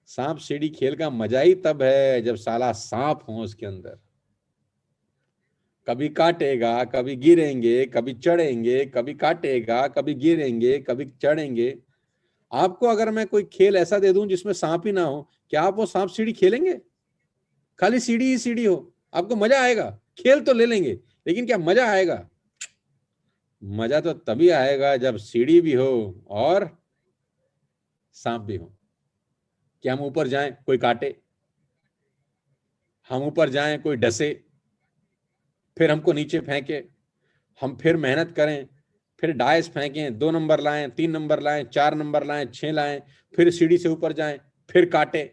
सांप सीढ़ी खेल का मजा ही तब है जब साला सांप हो उसके अंदर। कभी काटेगा, कभी गिरेंगे, कभी चढ़ेंगे, कभी काटेगा, कभी गिरेंगे, कभी चढ़ेंगे। आपको अगर मैं कोई खेल ऐसा दे दूं जिसमें सांप ही ना हो, क्या आप वो सांप सीढ़ी खेलेंगे? खाली सीढ़ी ही सीढ़ी हो, आपको मजा आएगा? खेल तो ले लेंगे, लेकिन क्या मजा आएगा? मजा तो तभी आएगा जब सीढ़ी भी हो और सांप भी हो। कि हम ऊपर जाएं कोई काटे, हम ऊपर जाएं कोई डसे, फिर हमको नीचे फेंके, हम फिर मेहनत करें, फिर डाइस फेंकें, 2 नंबर लाएं, 3 नंबर लाएं, 4 नंबर लाएं, 6 लाएं, फिर सीढ़ी से ऊपर जाएं, फिर काटे।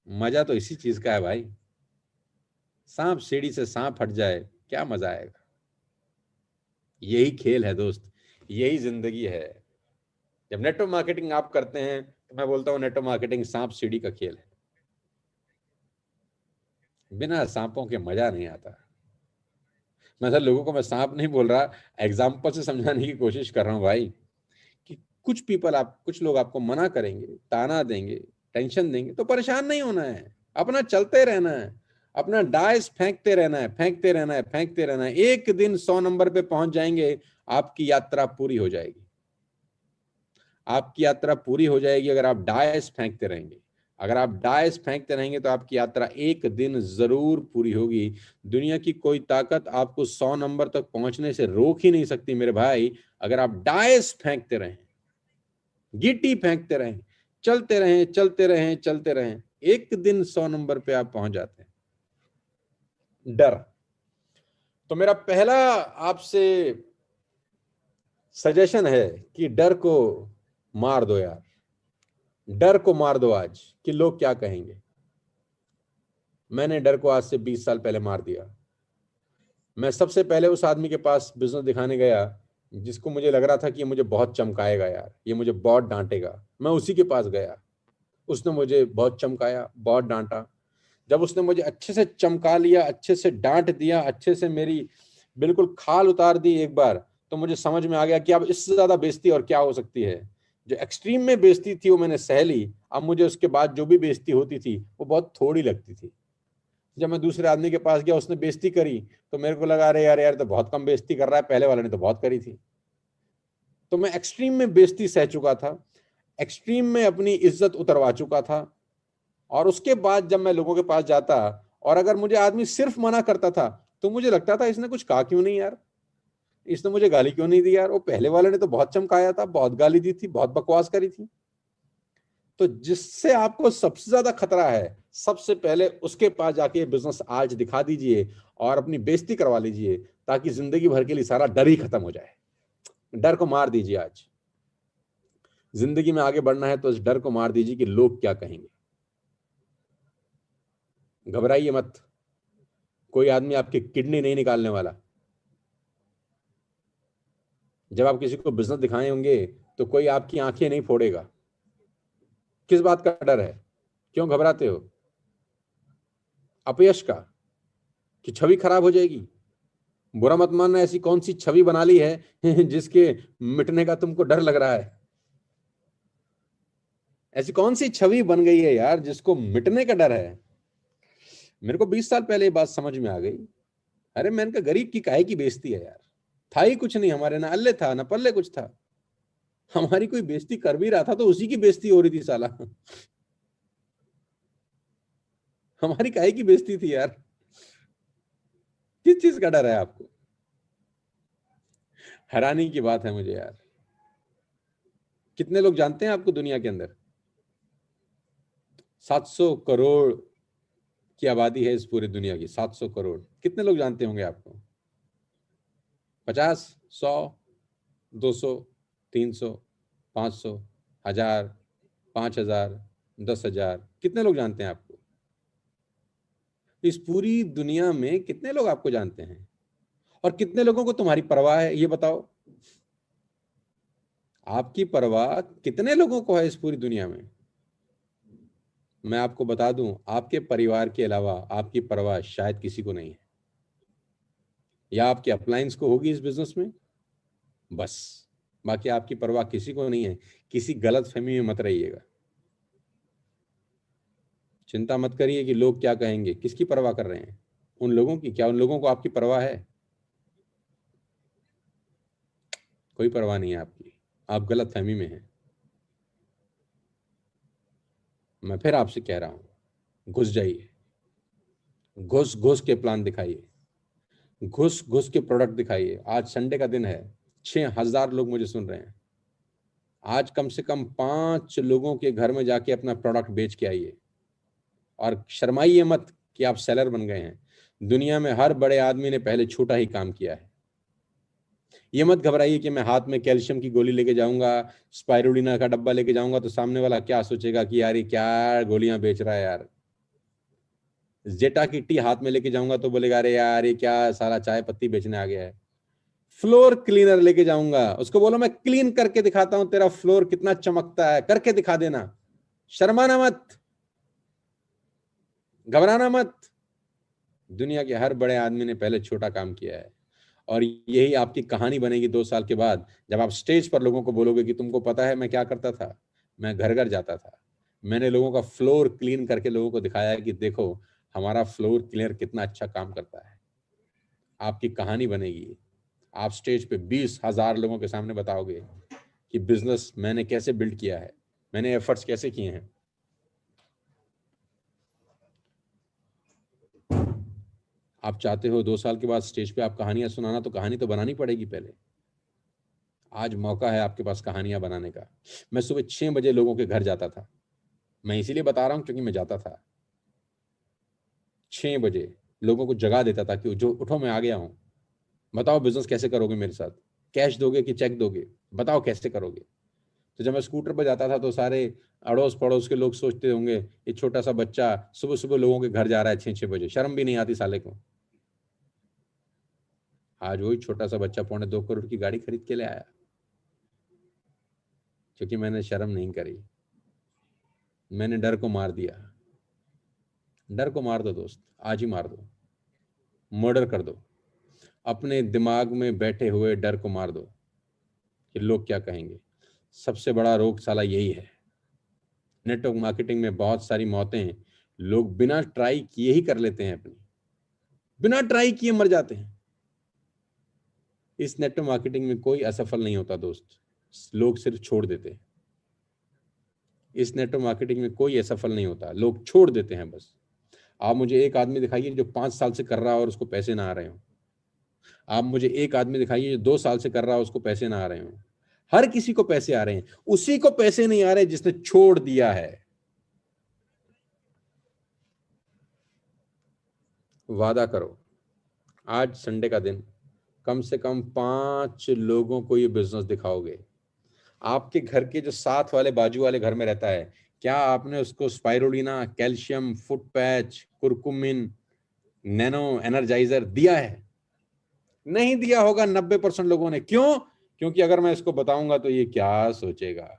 मजा तो इसी चीज का है भाई। सांप सीढ़ी से सांप हट जाए, क्या मजा आएगा? यही खेल है दोस्त, यही जिंदगी है। जब नेटवर्क मार्केटिंग आप करते हैं तो मैं बोलता हूं नेटवर्क मार्केटिंग सांप सीढ़ी का खेल है। बिना सांपों के मजा नहीं आता। मतलब लोगों को मैं सांप नहीं बोल रहा, एग्जाम्पल से समझाने की कोशिश कर रहा हूं भाई, कि कुछ लोग आपको मना करेंगे, ताना देंगे, टेंशन देंगे, तो परेशान नहीं होना है, अपना चलते रहना है, अपना डाइस फेंकते रहना है, फेंकते रहना है, फेंकते रहना है। एक दिन 100 नंबर पे पहुंच जाएंगे, आपकी यात्रा पूरी हो जाएगी। आपकी यात्रा पूरी हो जाएगी अगर आप डाइस फेंकते रहेंगे। अगर आप डाइस फेंकते रहेंगे तो आपकी यात्रा एक दिन जरूर पूरी होगी। दुनिया की कोई ताकत आपको 100 नंबर तक पहुंचने से रोक ही नहीं सकती मेरे भाई, अगर आप डाइस फेंकते रहें, गिट्टी फेंकते रहें, चलते रहें, चलते रहें, चलते रहें, एक दिन 100 नंबर पे आप पहुंच जाते हैं। डर। तो मेरा पहला आपसे सजेशन है कि डर को मार दो यार, डर को मार दो आज, कि लोग क्या कहेंगे। मैंने डर को आज से 20 साल पहले मार दिया। मैं सबसे पहले उस आदमी के पास बिजनेस दिखाने गया जिसको मुझे लग रहा था कि ये मुझे बहुत चमकाएगा यार, ये मुझे बहुत डांटेगा, मैं उसी के पास गया। उसने मुझे बहुत चमकाया, बहुत डांटा। जब उसने मुझे अच्छे से चमका लिया, अच्छे से डांट दिया, अच्छे से मेरी बिल्कुल खाल उतार दी एक बार, तो मुझे समझ में आ गया कि अब इससे ज्यादा बेइज्जती और क्या हो सकती है। जो एक्सट्रीम में बेइज्जती थी वो मैंने सह ली, अब मुझे उसके बाद जो भी बेइज्जती होती थी वो बहुत थोड़ी लगती थी। जब मैं दूसरे आदमी के पास गया, उसने बेइज्जती करी तो मेरे को लगा, अरे यार यार तो बहुत कम बेइज्जती कर रहा है, पहले वाले ने तो बहुत करी थी। तो मैं एक्सट्रीम में बेइज्जती सह चुका था, एक्सट्रीम में अपनी इज्जत उतरवा चुका था। और उसके बाद जब मैं लोगों के पास जाता और अगर मुझे आदमी सिर्फ मना करता था तो मुझे लगता था इसने कुछ कहा क्यों नहीं यार, इसने मुझे गाली क्यों नहीं दी यार, वो पहले वाले ने तो बहुत चमकाया था, बहुत गाली दी थी, बहुत बकवास करी थी। तो जिससे आपको सबसे ज्यादा खतरा है, सबसे पहले उसके पास जाके बिजनेस आज दिखा दीजिए और अपनी बेइज्जती करवा लीजिए, ताकि जिंदगी भर के लिए सारा डर ही खत्म हो जाए। डर को मार दीजिए। आज जिंदगी में आगे बढ़ना है तो इस डर को मार दीजिए कि लोग क्या कहेंगे। घबराइए मत, कोई आदमी आपकी किडनी नहीं निकालने वाला। जब आप किसी को बिजनेस दिखाए होंगे तो कोई आपकी आंखें नहीं फोड़ेगा। किस बात का डर है, क्यों घबराते हो? अपयश का, कि छवि खराब हो जाएगी? बुरा मत मानना, ऐसी कौन सी छवि बना ली है जिसके मिटने का तुमको डर लग रहा है? ऐसी कौन सी छवि बन गई है यार जिसको मिटने का डर है? मेरे को 20 साल पहले ये बात समझ में आ गई। अरे मैंने कहा गरीब की काहे की बेइज्जती है यार, था ही कुछ नहीं हमारे, ना अल्ले था ना पल्ले कुछ था। हमारी कोई बेइज्जती कर भी रहा था तो उसी की बेइज्जती हो रही थी साला। हमारी काहे की बेइज्जती थी यार? किस चीज का डर है आपको? हैरानी की बात है मुझे यार। कितने लोग जानते हैं आपको दुनिया के अंदर? 700 करोड़ की आबादी है इस पूरी दुनिया की, 700 करोड़। कितने लोग जानते होंगे आपको? 50, 100, 200, 300, 500, 1000, 5000, 10,000? कितने लोग जानते हैं आपको? इस पूरी दुनिया में कितने लोग आपको जानते हैं? और कितने लोगों को तुम्हारी परवाह है, ये बताओ। आपकी परवाह कितने लोगों को है इस पूरी दुनिया में? मैं आपको बता दूं, आपके परिवार के अलावा आपकी परवाह शायद किसी को नहीं है। या आपके अप्लायंस को होगी इस बिजनेस में, बस। बाकी आपकी परवाह किसी को नहीं है। किसी गलत फहमी में मत रहिएगा। चिंता मत करिए कि लोग क्या कहेंगे। किसकी परवाह कर रहे हैं? उन लोगों की। क्या उन लोगों को आपकी परवाह है? कोई परवाह नहीं है आपकी। आप गलत फहमी में हैं। मैं फिर आपसे कह रहा हूं, घुस जाइए। घुस घुस के प्लान दिखाइए, घुस घुस के प्रोडक्ट दिखाइए। आज संडे का दिन है, 6,000 लोग मुझे सुन रहे हैं। आज कम से कम 5 लोगों के घर में जाके अपना प्रोडक्ट बेच के आइए। और शर्माइए मत कि आप सेलर बन गए हैं। दुनिया में हर बड़े आदमी ने पहले छोटा ही काम किया है। ये मत घबराइए कि मैं हाथ में कैल्शियम की गोली लेके जाऊंगा, स्पाइरुलिना का डब्बा लेके जाऊंगा तो सामने वाला क्या सोचेगा कि यार ये क्या गोलियां बेच रहा है यार। जेटा की टी हाथ में लेके जाऊंगा तो बोलेगा अरे यार ये क्या सारा चाय पत्ती बेचने आ गया है। फ्लोर क्लीनर लेके जाऊंगा, उसको बोलो मैं क्लीन करके दिखाता हूं, तेरा फ्लोर कितना चमकता है, करके दिखा देना। शर्माना मत, घबराना मत। दुनिया के हर बड़े आदमी ने पहले छोटा काम किया है। और यही आपकी कहानी बनेगी 2 साल के बाद, जब आप स्टेज पर लोगों को बोलोगे कि तुमको पता है मैं क्या करता था। मैं घर घर जाता था, मैंने लोगों का फ्लोर क्लीन करके लोगों को दिखाया है कि देखो हमारा फ्लोर क्लीनर कितना अच्छा काम करता है। आपकी कहानी बनेगी। आप स्टेज पे 20,000 लोगों के सामने बताओगे कि बिजनेस मैंने कैसे बिल्ड किया है, मैंने एफर्ट्स कैसे किए हैं। आप चाहते हो 2 साल के बाद स्टेज पे आप कहानियां सुनाना, तो कहानी तो बनानी पड़ेगी पहले। आज मौका है आपके पास कहानियां बनाने का। मैं सुबह 6 बजे लोगों के घर जाता था। मैं इसीलिए बता रहा हूं क्योंकि मैं जाता था 6 बजे, लोगों को जगा देता था कि जो उठो मैं आ गया हूं। बताओ बिजनेस कैसे करोगे मेरे साथ, कैश दोगे कि चेक दोगे, बताओ कैसे करोगे। तो जब मैं स्कूटर पर जाता था तो सारे अड़ोस पड़ोस के लोग सोचते होंगे ये छोटा सा बच्चा सुबह सुबह लोगों के घर जा रहा है 6-6 बजे, शर्म भी नहीं आती साले को। आज वही छोटा सा बच्चा 2.25 करोड़ की गाड़ी खरीद के ले आया, क्योंकि मैंने शर्म नहीं करी, मैंने डर को मार दिया। डर को मार दो दोस्त, आज ही मार दो, मर्डर कर दो। अपने दिमाग में बैठे हुए डर को मार दो कि लोग क्या कहेंगे। सबसे बड़ा रोग साला यही है। नेटवर्क मार्केटिंग में बहुत सारी मौतें लोग बिना ट्राई किए ही कर लेते हैं, अपनी बिना ट्राई किए मर जाते हैं। इस नेटवर्क मार्केटिंग में कोई असफल नहीं होता दोस्त, लोग सिर्फ छोड़ देते हैं। इस नेटवर्क मार्केटिंग में कोई असफल नहीं होता, लोग छोड़ देते हैं बस। आप मुझे एक आदमी दिखाइए जो 5 साल से कर रहा है और उसको पैसे ना आ रहे हो। आप मुझे एक आदमी दिखाइए जो 2 साल से कर रहा है, उसको पैसे ना आ रहे हो। हर किसी को पैसे आ रहे हैं, उसी को पैसे नहीं आ रहे जिसने छोड़ दिया है। वादा करो, आज संडे का दिन कम से कम 5 लोगों को ये बिजनेस दिखाओगे। आपके घर के जो साथ वाले बाजू वाले घर में रहता है, क्या आपने उसको spirulina, calcium, foot patch, curcumin, nano energiser दिया है? नहीं दिया होगा 90% लोगों ने। क्यों? क्योंकि अगर मैं इसको बताऊंगा तो ये क्या सोचेगा।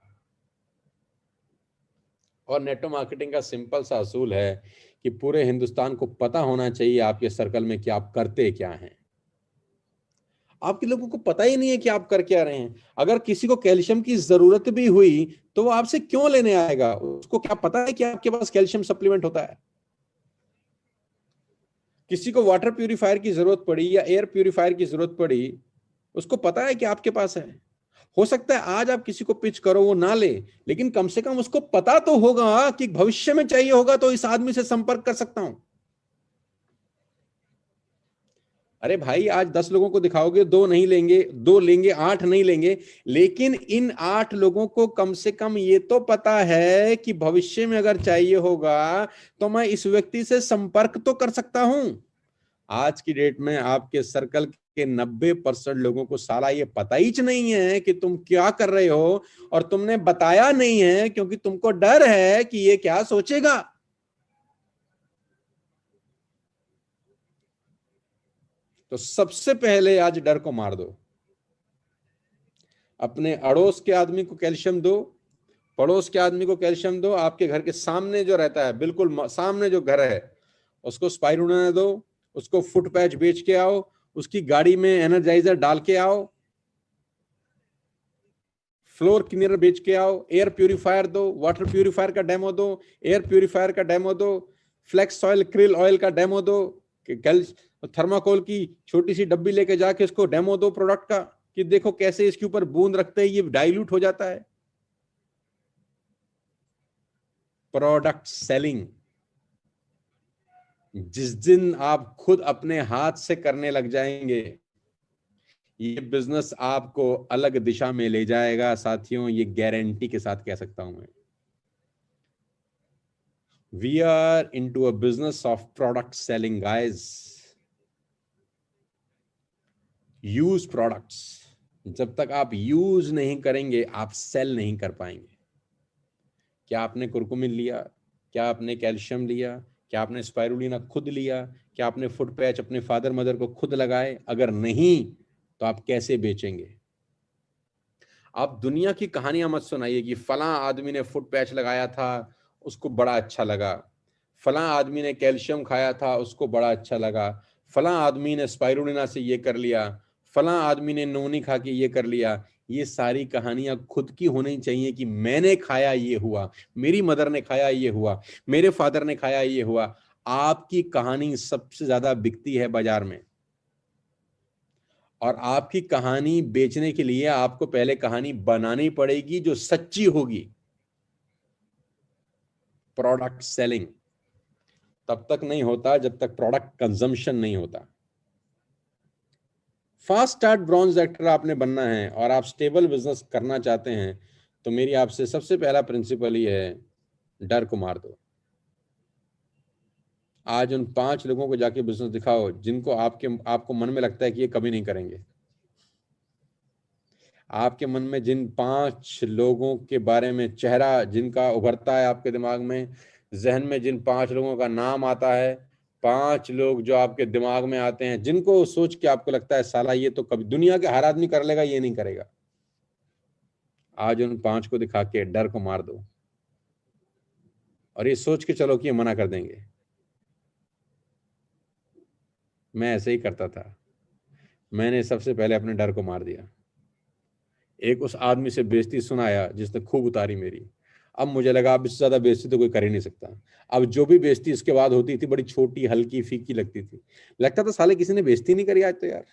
और नेटवर्क मार्केटिंग का सिंपल सा असूल है कि पूरे हिंदुस्तान को पता होना चाहिए आपके सर्कल में कि आप करते क्या हैं। आपके लोगों को पता ही नहीं है कि आप कर क्या रहे हैं। अगर किसी को कैल्शियम की जरूरत भी हुई तो वो आपसे क्यों लेने आएगा? उसको क्या पता है कि आपके पास कैल्शियम सप्लीमेंट होता है? किसी को वाटर प्यूरिफायर की जरूरत पड़ी या एयर प्यूरिफायर की जरूरत पड़ी, उसको पता है कि आपके पास है। हो सकता है आज आप किसी को पिच करो वो ना ले, लेकिन कम से कम उसको पता तो होगा कि भविष्य में चाहिए होगा तो इस आदमी से संपर्क कर सकता हूं। अरे भाई, आज 10 लोगों को दिखाओगे, 2 नहीं लेंगे, 2 लेंगे, 8 नहीं लेंगे, लेकिन इन 8 लोगों को कम से कम ये तो पता है कि भविष्य में अगर चाहिए होगा तो मैं इस व्यक्ति से संपर्क तो कर सकता हूं। आज की डेट में आपके सर्कल के 90% लोगों को साला ये पता ही नहीं है कि तुम क्या कर रहे हो, और तुमने बताया नहीं है क्योंकि तुमको डर है कि ये क्या सोचेगा। तो सबसे पहले आज डर को मार दो। अपने अड़ोस के आदमी को कैल्शियम दो, पड़ोस के आदमी को कैल्शियम दो, आपके घर के सामने जो रहता है, बिल्कुल सामने जो घर है, उसको स्पाइरुलिना दो, उसको फुट पैच बेच के आओ, उसकी गाड़ी में एनर्जाइजर डाल के आओ, फ्लोर क्लीनर बेच के आओ, एयर प्यूरिफायर दो, वाटर प्यूरिफायर का डेमो दो, एयर प्यूरिफायर का डेमो दो, फ्लेक्स ऑयल, क्रिल ऑयल का डेमो दो, थर्माकोल की छोटी सी डब्बी लेके जाके इसको डेमो दो प्रोडक्ट का कि देखो कैसे इसके ऊपर बूंद रखते हैं, ये डाइल्यूट हो जाता है। प्रोडक्ट सेलिंग जिस दिन आप खुद अपने हाथ से करने लग जाएंगे, ये बिजनेस आपको अलग दिशा में ले जाएगा साथियों, ये गारंटी के साथ कह सकता हूं मैं। We are into a business of product selling guys. Use products, जब तक आप यूज नहीं करेंगे आप सेल नहीं कर पाएंगे। क्या आपने कुरकुमिन लिया? क्या आपने कैल्शियम लिया? क्या आपने स्पाइरुलिना खुद लिया? क्या आपने फुट पैच अपने फादर मदर को खुद लगाए? अगर नहीं तो आप कैसे बेचेंगे? आप दुनिया की कहानियां मत सुनाइए कि फलां आदमी ने फुट पैच लगाया था, उसको बड़ा अच्छा लगा, फलां आदमी ने कैल्शियम खाया था, उसको बड़ा अच्छा लगा, फलां आदमी ने स्पाइरुलिना से ये कर लिया, फलां आदमी ने नोनी खा के ये कर लिया। ये सारी कहानियां खुद की होनी चाहिए कि मैंने खाया ये हुआ, मेरी मदर ने खाया ये हुआ, मेरे फादर ने खाया ये हुआ। आपकी कहानी सबसे ज्यादा बिकती है बाजार में, और आपकी कहानी बेचने के लिए आपको पहले कहानी बनानी पड़ेगी जो सच्ची होगी। प्रोडक्ट सेलिंग तब तक नहीं होता जब तक प्रोडक्ट कंजम्पशन नहीं होता। फास्ट स्टार्ट ब्रॉन्ज एक्टर आपने बनना है और आप स्टेबल बिजनेस करना चाहते हैं तो मेरी आपसे सबसे पहला प्रिंसिपल ये है, डर को मार दो। आज उन 5 लोगों को जाके बिजनेस दिखाओ जिनको आपको मन में लगता है कि ये कभी नहीं करेंगे। आपके मन में जिन 5 लोगों के बारे में चेहरा जिनका उभरता है आपके दिमाग में, जहन में जिन 5 लोगों का नाम आता है, 5 लोग जो आपके दिमाग में आते हैं, जिनको सोच के आपको लगता है साला ये तो कभी दुनिया के हर आदमी कर लेगा, ये नहीं करेगा, आज उन 5 को दिखा के डर को मार दो और ये सोच के चलो कि ये मना कर देंगे। मैं ऐसे ही करता था, मैंने सबसे पहले अपने डर को मार दिया। एक उस आदमी से बेइज्जती सुनाया जिसने खूब उतारी मेरी। अब मुझे लगा अब इससे ज्यादा बेइज्जती तो कोई कर ही नहीं सकता। अब जो भी बेइज्जती इसके बाद होती थी बड़ी छोटी, हल्की, फीकी लगती थी। लगता था साले किसी ने बेइज्जती नहीं करी आज तो यार,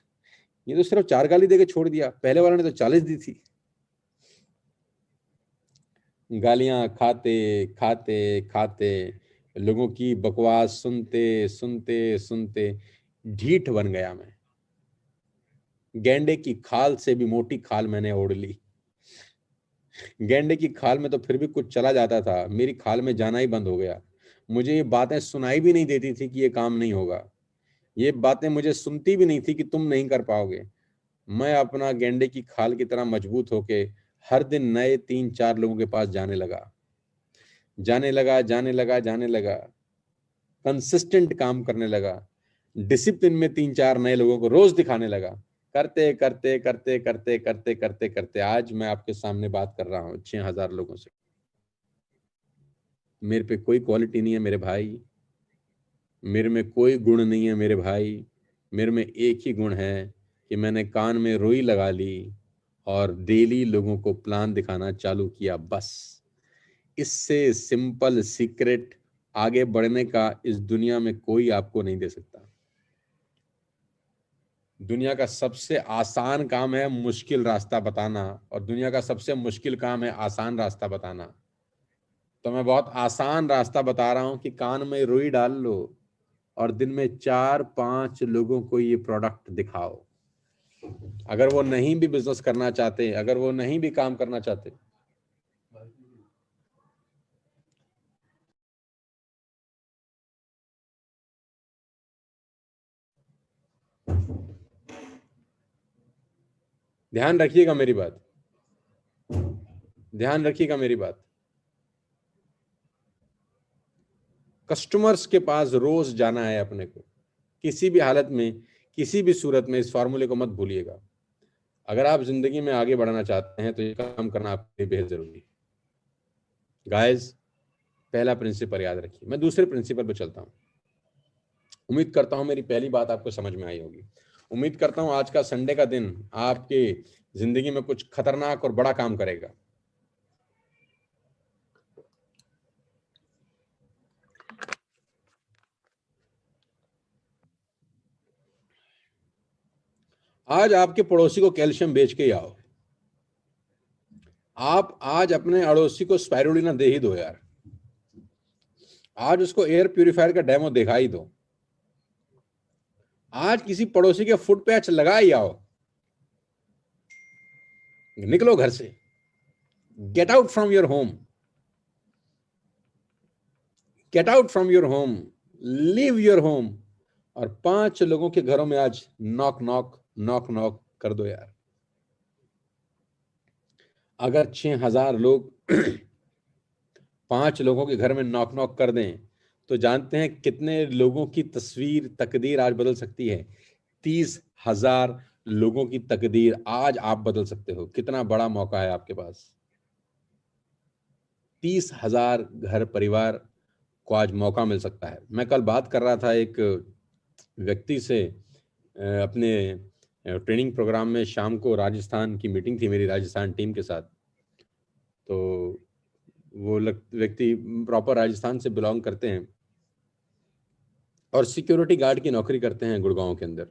ये तो सिर्फ 4 गाली देके छोड़ दिया, पहले वाले ने तो 40 दी थी। गालियां खाते खाते खाते, लोगों की बकवास सुनते सुनते सुनते ढीठ बन गया मैं। गैंडे की खाल से भी मोटी खाल मैंने ओढ़ ली। गैंडे की खाल में तो फिर भी कुछ चला जाता था, मेरी खाल में जाना ही बंद हो गया। मुझे ये बातें सुनाई भी नहीं देती थी कि ये काम नहीं होगा, ये बातें मुझे सुनती भी नहीं थी कि तुम नहीं कर पाओगे। मैं अपना गैंडे की खाल की तरह मजबूत होके हर दिन नए 3-4 लोगों के पास जाने लगा, जाने लगा, जाने लगा, जाने लगा, कंसिस्टेंट काम करने लगा, डिसिप्लिन में 3-4 नए लोगों को रोज दिखाने लगा। करते करते करते करते करते करते करते आज मैं आपके सामने बात कर रहा हूँ 6000 लोगों से। मेरे पे कोई क्वालिटी नहीं है मेरे भाई, मेरे में कोई गुण नहीं है मेरे भाई, मेरे में एक ही गुण है कि मैंने कान में रुई लगा ली और डेली लोगों को प्लान दिखाना चालू किया, बस। इससे सिंपल सीक्रेट आगे बढ़ने का इस दुनिया में कोई आपको नहीं दे सकता। दुनिया का सबसे आसान काम है मुश्किल रास्ता बताना, और दुनिया का सबसे मुश्किल काम है आसान रास्ता बताना। तो मैं बहुत आसान रास्ता बता रहा हूं कि कान में रुई डाल लो और दिन में 4-5 लोगों को ये प्रोडक्ट दिखाओ। अगर वो नहीं भी बिजनेस करना चाहते, अगर वो नहीं भी काम करना चाहते, ध्यान रखिएगा मेरी बात, ध्यान रखिएगा मेरी बात। कस्टमर्स के पास रोज जाना है अपने को, किसी भी हालत में, किसी भी सूरत में। इस फॉर्मूले को मत भूलिएगा। अगर आप जिंदगी में आगे बढ़ना चाहते हैं तो ये काम करना आपके लिए बेहद जरूरी है। गाइस, पहला प्रिंसिपल याद रखिए। मैं दूसरे प्रिंसिपल पर चलता हूं। उम्मीद करता हूं मेरी पहली बात आपको समझ में आई होगी। उम्मीद करता हूं आज का संडे का दिन आपके जिंदगी में कुछ खतरनाक और बड़ा काम करेगा। आज आपके पड़ोसी को कैल्शियम बेच के ही आओ। आप आज अपने अड़ोसी को स्पाइरुलिना दे ही दो यार। आज उसको एयर प्यूरिफायर का डेमो दिखा ही दो। आज किसी पड़ोसी के फुट पैच लगा ही आओ। निकलो घर से, get out from your home, get out from your home, leave your home, और 5 लोगों के घरों में आज नॉक नॉक नॉक नॉक कर दो यार। अगर 6000 लोग 5 लोगों के घर में नॉक नॉक कर दें तो जानते हैं कितने लोगों की तस्वीर, तकदीर आज बदल सकती है। 30,000 लोगों की तकदीर आज आप बदल सकते हो। कितना बड़ा मौका है आपके पास। 30,000 घर परिवार को आज मौका मिल सकता है। मैं कल बात कर रहा था एक व्यक्ति से, अपने ट्रेनिंग प्रोग्राम में शाम को राजस्थान की मीटिंग थी मेरी राजस्थान टीम के साथ। तो वो व्यक्ति प्रॉपर राजस्थान से बिलोंग करते हैं और सिक्योरिटी गार्ड की नौकरी करते हैं गुड़गांव के अंदर।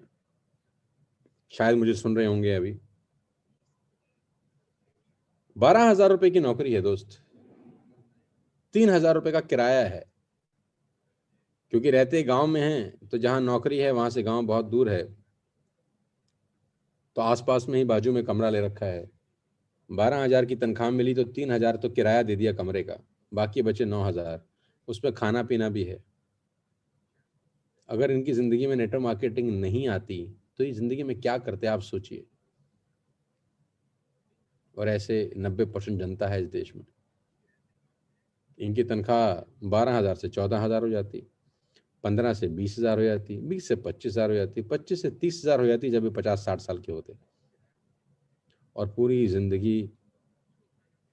शायद मुझे सुन रहे होंगे अभी। 12,000 रुपए की नौकरी है दोस्त, 3,000 रुपए का किराया है। क्योंकि रहते गांव में हैं तो जहां नौकरी है वहां से गांव बहुत दूर है, तो आसपास में ही बाजू में कमरा ले रखा है। 12,000 की तनख्वाह मिली तो 3,000 तो किराया दे दिया कमरे का, बाकी बचे 9,000। उसमें खाना पीना भी है। अगर इनकी जिंदगी में नेटवर्क मार्केटिंग नहीं आती तो ये जिंदगी में क्या करते आप सोचिए। और ऐसे 90% जनता है इस देश में। इनकी तनख्वाह 12,000 से 14,000 हो जाती। 15 से 20,000 हो जाती, 20 से 25,000 हो जाती, 25 से 30,000 हो जाती जब ये 50-60 साल के होते, और पूरी जिंदगी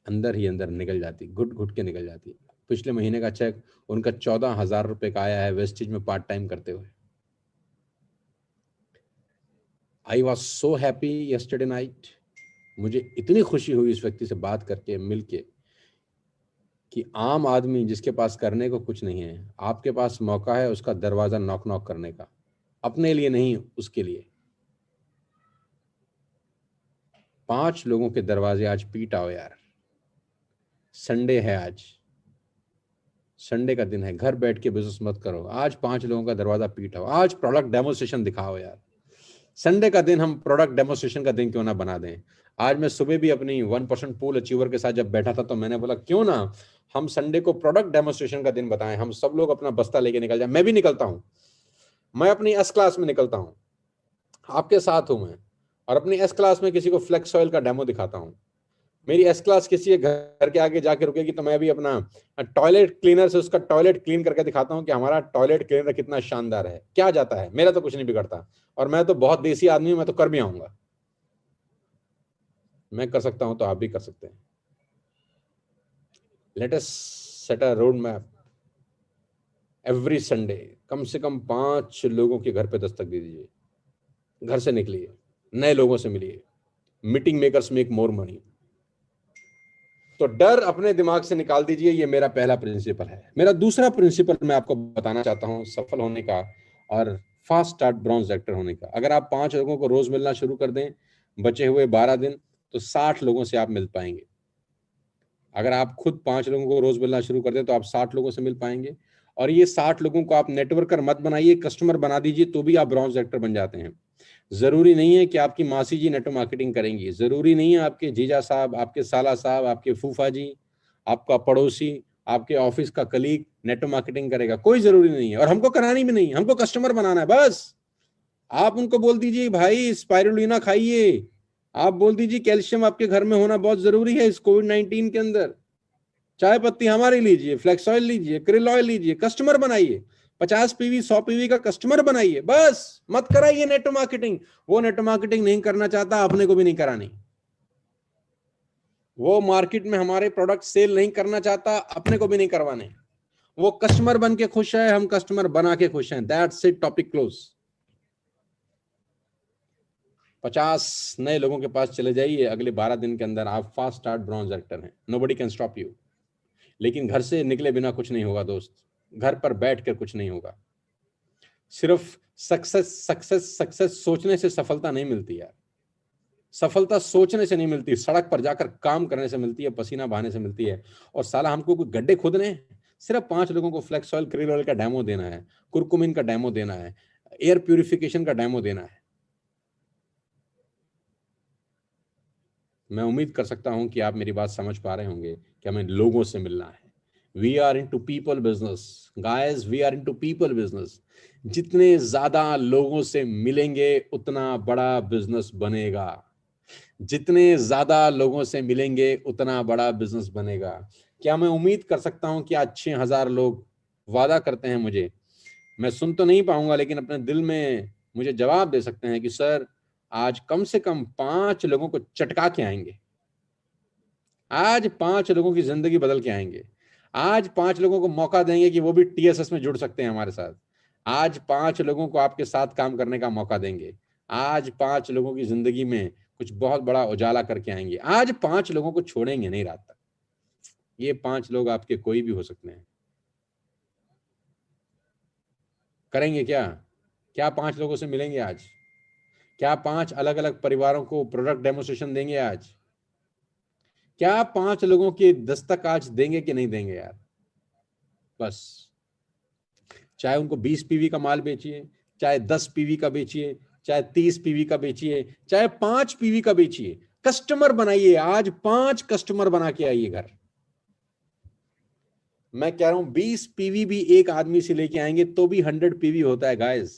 अंदर ही अंदर निकल जाती, घुट घुट के निकल जाती। पिछले महीने का चेक उनका 14,000 रुपए का आया है वेस्टेज में पार्ट टाइम करते हुए। I was so happy yesterday night, मुझे इतनी खुशी हुई इस व्यक्ति से बात करके, मिलके, कि आम आदमी जिसके पास करने को कुछ नहीं है, आपके पास मौका है उसका दरवाजा नॉक नॉक करने का, अपने लिए नहीं, उसके लिए। 5 लोगों के दरवाजे आज पीट आओ यार। संडे है, आज संडे का दिन है, घर बैठ के बिजनेस मत करो, आज 5 लोगों का दरवाजा पीट आओ, आज प्रोडक्ट डेमोस्ट्रेशन दिखाओ यार। संडे का दिन हम प्रोडक्ट डेमोस्ट्रेशन का दिन क्यों ना बना दें। आज मैं सुबह भी अपनी 1% पूल अचीवर के साथ जब बैठा था तो मैंने बोला क्यों ना हम संडे को प्रोडक्ट डेमोस्ट्रेशन का दिन बताएं, हम सब लोग अपना बस्ता लेके निकल जाए। मैं भी निकलता हूं, मैं अपनी एस क्लास में निकलता हूं, आपके साथ हूं मैं, और अपनी एस क्लास में किसी को फ्लेक्स ऑयल का डेमो दिखाता हूं। मेरी एस क्लास किसी के घर के आगे जाके रुकेगी तो मैं भी अपना टॉयलेट क्लीनर से उसका टॉयलेट क्लीन करके दिखाता हूं कि हमारा टॉयलेट क्लीनर कितना शानदार है। क्या जाता है, मेरा तो कुछ नहीं बिगड़ता, और मैं तो बहुत देसी आदमी हूं, मैं तो कर भी आऊंगा। मैं कर सकता हूं तो आप भी कर सकते हैं। Let us set a road map. Every Sunday कम से कम 5 लोगों के घर पे दस्तक दे दीजिए, घर से निकलिए, नए लोगों से मिलिए। Meeting makers make more money. तो डर अपने दिमाग से निकाल दीजिए, ये मेरा पहला प्रिंसिपल है। मेरा दूसरा प्रिंसिपल मैं आपको बताना चाहता हूं सफल होने का और फास्ट स्टार्ट ब्रॉन्ज एक्टर होने का। अगर आप 5 लोगों को रोज मिलना शुरू कर दें, बचे हुए 12 दिन, तो 60 लोगों से आप मिल पाएंगे। अगर आप खुद 5 लोगों को रोज मिलना शुरू कर दें तो आप 60 लोगों से मिल पाएंगे। और ये 60 लोगों को आप नेटवर्कर मत बनाइए, कस्टमर बना दीजिए, तो भी आप ब्रॉन्ज एक्टर बन जाते हैं। जरूरी नहीं है कि आपकी मासी जी नेटवर्क मार्केटिंग करेंगी, जरूरी नहीं है आपके जीजा साहब, आपके साला साहब, आपके फूफा जी, आपका पड़ोसी, आपके ऑफिस का कलीग नेटवर्क मार्केटिंग करेगा, कोई जरूरी नहीं है। और हमको करानी भी नहीं, हमको कस्टमर बनाना है बस। आप उनको बोल दीजिए भाई स्पाइरुलिना खाइए, आप बोल दीजिए कैल्शियम आपके घर में होना बहुत जरूरी है इस कोविड-19 के अंदर, चाय पत्ती हमारी लीजिए, फ्लेक्स ऑयल लीजिए, क्रिल ऑयल लीजिए, कस्टमर बनाइए, 50 पीवी 100 पीवी का कस्टमर बनाइए बस। मत कराइए नेटवर्क मार्केटिंग, वो नेटवर्क मार्केटिंग नहीं करना चाहता, अपने को भी नहीं करानी। वो मार्केट में हमारे प्रोडक्ट सेल नहीं करना चाहता, अपने को भी नहीं करवाने। वो कस्टमर बन के खुश है, हम कस्टमर बना के खुश हैं। That's it, topic close. 50 नए लोगों के पास चले जाइए, अगले 12 दिन के अंदर आप फास्ट स्टार्ट ब्रॉन्ज एक्टर हैं। Nobody can stop you. लेकिन घर से निकले बिना कुछ नहीं होगा दोस्त, घर पर बैठ कर कुछ नहीं होगा। सिर्फ सक्सेस सक्सेस सक्सेस सोचने से सफलता नहीं मिलती यार, सफलता सोचने से नहीं मिलती, सड़क पर जाकर काम करने से मिलती है, पसीना बहाने से मिलती है। और साला हमको कोई गड्ढे खोदने हैं? सिर्फ 5 लोगों को फ्लेक्स ऑयल क्रिल ऑयल का डेमो देना है, कुरकुमिन का डेमो देना है, एयर प्यूरिफिकेशन का डेमो देना है। मैं उम्मीद कर सकता हूं कि आप मेरी बात समझ पा रहे होंगे कि हमें लोगों से मिलना है। We are into people business guys, we are into people business. जितने ज्यादा लोगों से मिलेंगे उतना बड़ा बिजनेस बनेगा, जितने ज्यादा लोगों से मिलेंगे उतना बड़ा बिजनेस बनेगा। क्या मैं उम्मीद कर सकता हूं कि आज 6,000 लोग वादा करते हैं मुझे? मैं सुन तो नहीं पाऊंगा, लेकिन अपने दिल में मुझे जवाब दे सकते हैं कि सर आज कम से कम 5 लोगों को चटका के आएंगे, आज 5 लोगों की जिंदगी बदल के आएंगे, आज 5 लोगों को मौका देंगे कि वो भी टीएसएस में जुड़ सकते हैं हमारे साथ, आज 5 लोगों को आपके साथ काम करने का मौका देंगे, आज 5 लोगों की जिंदगी में कुछ बहुत बड़ा उजाला करके आएंगे, आज 5 लोगों को छोड़ेंगे नहीं रात तक। ये 5 लोग आपके कोई भी हो सकते हैं। करेंगे क्या? क्या 5 लोगों से मिलेंगे आज? क्या 5 अलग अलग परिवारों को प्रोडक्ट डेमोस्ट्रेशन देंगे आज? क्या 5 लोगों की दस्तक आज देंगे कि नहीं देंगे यार? बस, चाहे उनको 20 पीवी का माल बेचिए, चाहे 10 पीवी का बेचिए, चाहे 30 पीवी का बेचिए, चाहे 5 पीवी का बेचिए, कस्टमर बनाइए। आज 5 कस्टमर बना के आइए घर। मैं कह रहा हूं 20 पीवी भी एक आदमी से लेके आएंगे तो भी 100 पीवी होता है गाइस।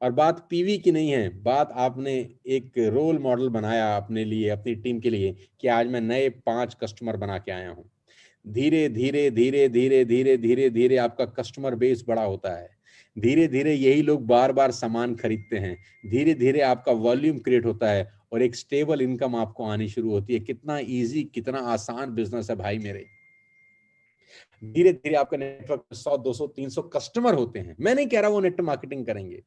और बात पीवी की नहीं है, बात आपने एक रोल मॉडल बनाया अपने लिए, अपनी टीम के लिए कि आज मैं नए 5 कस्टमर बना के आया हूं। धीरे धीरे धीरे धीरे धीरे धीरे धीरे आपका कस्टमर बेस बड़ा होता है, धीरे धीरे यही लोग बार बार सामान खरीदते हैं, धीरे धीरे आपका वॉल्यूम क्रिएट होता है और एक स्टेबल इनकम आपको आनी शुरू होती है। कितना इजी, कितना आसान बिजनेस है भाई मेरे। धीरे धीरे आपका नेटवर्क 100, 200, 300 कस्टमर होते हैं। मैं नहीं कह रहा वो नेट मार्केटिंग करेंगे,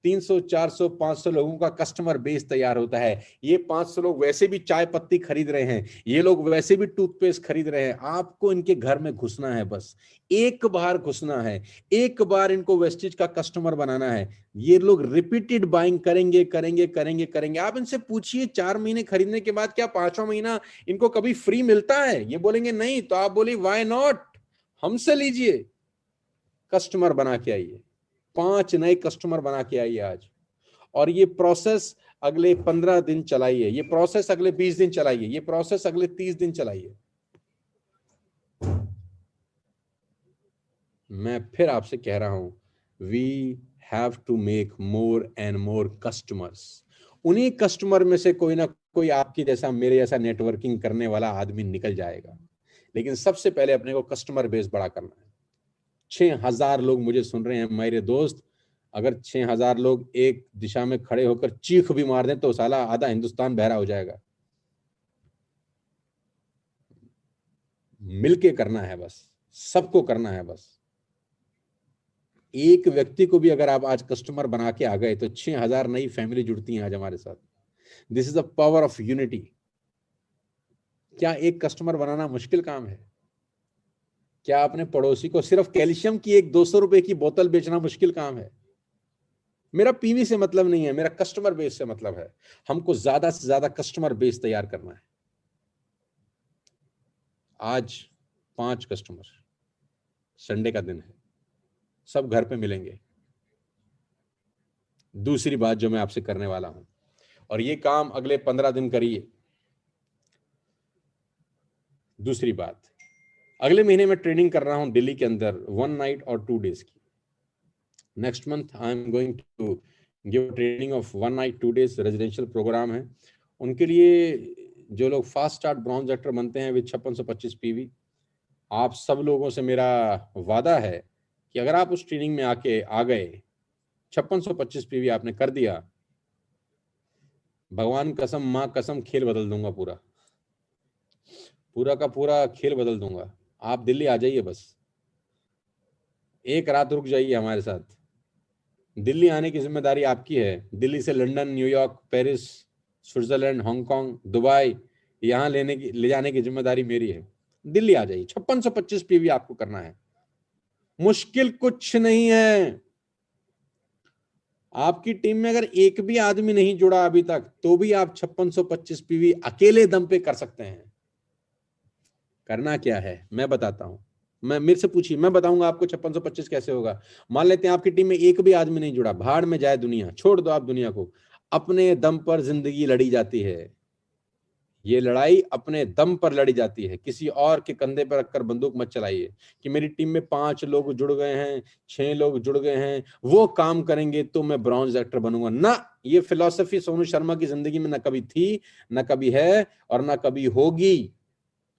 300, 400, 500 लोगों का कस्टमर बेस तैयार होता है। ये 500 लोग वैसे भी चाय पत्ती खरीद रहे हैं, ये लोग वैसे भी टूथपेस्ट खरीद रहे हैं। आपको इनके घर में घुसना है, बस एक बार घुसना है, एक बार इनको वेस्टेज का कस्टमर बनाना है। ये लोग रिपीटेड बाइंग करेंगे करेंगे करेंगे करेंगे। आप इनसे पूछिए 4 महीने खरीदने के बाद क्या 5वां महीना इनको कभी फ्री मिलता है? ये बोलेंगे नहीं। तो आप बोलिए व्हाई नॉट, हमसे लीजिए, कस्टमर बना के आइए, 5 नए कस्टमर बना के आइए आज। और ये प्रोसेस अगले 15 दिन चलाइए, ये प्रोसेस अगले 20 दिन चलाइए, ये प्रोसेस अगले 30 दिन चलाइए। मैं फिर आपसे कह रहा हूं, we have to make more and more customers. उन्हीं कस्टमर में से कोई ना कोई आपकी जैसा, मेरे जैसा नेटवर्किंग करने वाला आदमी निकल जाएगा। लेकिन सबसे पहले अपने को कस्टमर बेस बड़ा करना है। 6000 लोग मुझे सुन रहे हैं मेरे दोस्त। अगर 6000 लोग एक दिशा में खड़े होकर चीख भी मार दें तो साला आधा हिंदुस्तान बहरा हो जाएगा। मिलके करना है बस, सबको करना है बस। एक व्यक्ति को भी अगर आप आज कस्टमर बना के आ गए तो 6000 नई फैमिली जुड़ती हैं आज हमारे साथ। This is the power of unity. क्या एक कस्टमर बनाना मुश्किल काम है? क्या अपने पड़ोसी को सिर्फ कैल्शियम की एक 200 रुपए की बोतल बेचना मुश्किल काम है? मेरा पीवी से मतलब नहीं है, मेरा कस्टमर बेस से मतलब है। हमको ज्यादा से ज्यादा कस्टमर बेस तैयार करना है। आज 5 कस्टमर, संडे का दिन है, सब घर पे मिलेंगे। दूसरी बात जो मैं आपसे करने वाला हूं, और ये काम अगले 15 दिन करिए। दूसरी बात, अगले महीने में ट्रेनिंग कर रहा हूं दिल्ली के अंदर 1 नाइट और 2 डेज की। Next month I am going to give training of 1 night 2 days, residential program है। उनके लिए जो लोग फास्ट स्टार्ट ब्रॉन्ज एक्टर बनते हैं विद 5625 पीवी, आप सब लोगों से मेरा वादा है कि अगर आप उस ट्रेनिंग में आके आ गए, 5625 पीवी आपने कर दिया, भगवान कसम, माँ कसम, खेल बदल दूंगा। पूरा का पूरा खेल बदल दूंगा। आप दिल्ली आ जाइए, बस एक रात रुक जाइए हमारे साथ। दिल्ली आने की जिम्मेदारी आपकी है। दिल्ली से London, New York, Paris, Switzerland, Hong Kong, Dubai, यहाँ ले जाने की जिम्मेदारी मेरी है। दिल्ली आ जाइए, 5625 पीवी आपको करना है। मुश्किल कुछ नहीं है। आपकी टीम में अगर एक भी आदमी नहीं जुड़ा अभी तक, तो भी आप 5625 पीवी अकेले दम पे कर सकते हैं। करना क्या है मैं बताता हूं। मेरे से पूछिए, मैं बताऊंगा आपको 5625 कैसे होगा। मान लेते हैं आपकी टीम में एक भी आदमी नहीं जुड़ा, भाड़ में जाए दुनिया, छोड़ दो आप दुनिया को। अपने दम पर जिंदगी लड़ी जाती है। ये लड़ाई अपने दम पर लड़ी जाती है। किसी और के कंधे पर रखकर बंदूक मत चलाइए कि मेरी टीम में 5 लोग जुड़ गए हैं, 6 लोग जुड़ गए हैं, वो काम करेंगे तो मैं ब्रॉन्ज एक्टर बनूंगा। ना, ये फिलॉसफी सोनू शर्मा की जिंदगी में ना कभी थी, ना कभी है और ना कभी होगी।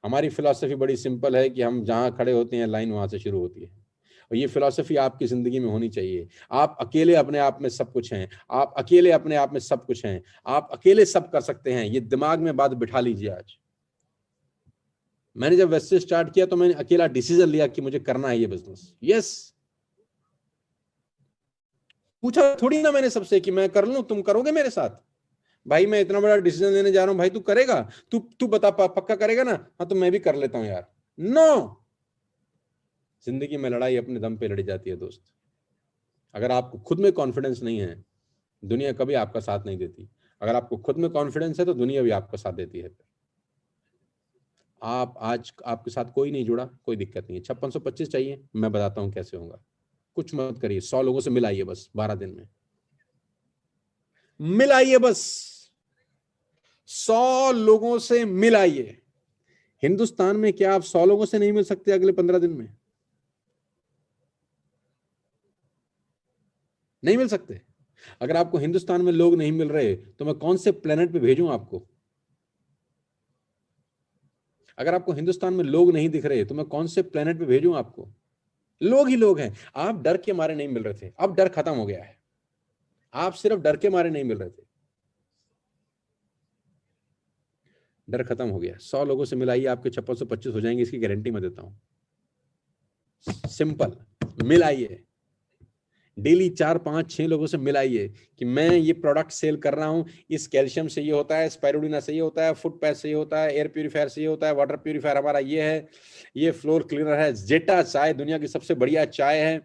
हमारी फिलॉसफी बड़ी सिंपल है कि हम जहां खड़े होते हैं लाइन वहां से शुरू होती है। और ये फिलॉसफी आपकी जिंदगी में होनी चाहिए। आप अकेले अपने आप में सब कुछ हैं, आप अकेले अपने आप में सब कुछ हैं, आप अकेले सब कर सकते हैं। ये दिमाग में बात बिठा लीजिए आज। मैंने जब वेस्टेज स्टार्ट किया तो मैंने अकेला डिसीजन लिया कि मुझे करना है ये बिजनेस। यस, पूछा थोड़ी ना मैंने सबसे कि मैं कर लूं, तुम करोगे मेरे साथ? भाई मैं इतना बड़ा डिसीजन लेने जा रहा हूं, भाई तू करेगा? तू बता, पक्का करेगा ना? हाँ तो मैं भी कर लेता हूं यार। नो, जिंदगी में लड़ाई अपने दम पे लड़ी जाती है दोस्त। अगर आपको खुद में कॉन्फिडेंस नहीं है, दुनिया कभी आपका साथ नहीं देती। अगर आपको खुद में कॉन्फिडेंस है तो दुनिया भी आपका साथ देती है। आप आज, आपके साथ कोई नहीं जुड़ा, कोई दिक्कत नहीं है। 5625 चाहिए, मैं बताता हूं कैसे होगा। कुछ मत करिए, 100 लोगों से मिलाइए बस 12 दिन में। मिलाइए बस, 100 लोगों से मिलाइए। हिंदुस्तान में क्या आप 100 लोगों से नहीं मिल सकते अगले 15 दिन में? नहीं मिल सकते। अगर आपको हिंदुस्तान में लोग नहीं मिल रहे तो मैं कौन से प्लेनेट पे भेजूं आपको? अगर आपको हिंदुस्तान में लोग नहीं दिख रहे तो मैं कौन से प्लेनेट पे भेजूं आपको? लोग ही लोग हैं। आप डर के मारे नहीं मिल रहे थे, अब डर खत्म हो गया है। आप सिर्फ डर के मारे नहीं मिल रहे थे, डर खत्म हो गया। 100 लोगों से मिलाइए, आपके 5625 हो जाएंगे, इसकी गारंटी मैं देता हूं। सिंपल, मिलाइए, डेली 4 5 6 लोगों से मिलाइए कि मैं ये प्रोडक्ट सेल कर रहा हूं, इस कैल्शियम से ये होता है, स्पाइरुलिना से ये होता है, फुट पैच से ये होता है, एयर प्यूरीफायर से ये होता है, वाटर प्यूरीफायर हमारा ये है, ये फ्लोर क्लीनर है, जेटा चाय दुनिया की सबसे बढ़िया चाय है,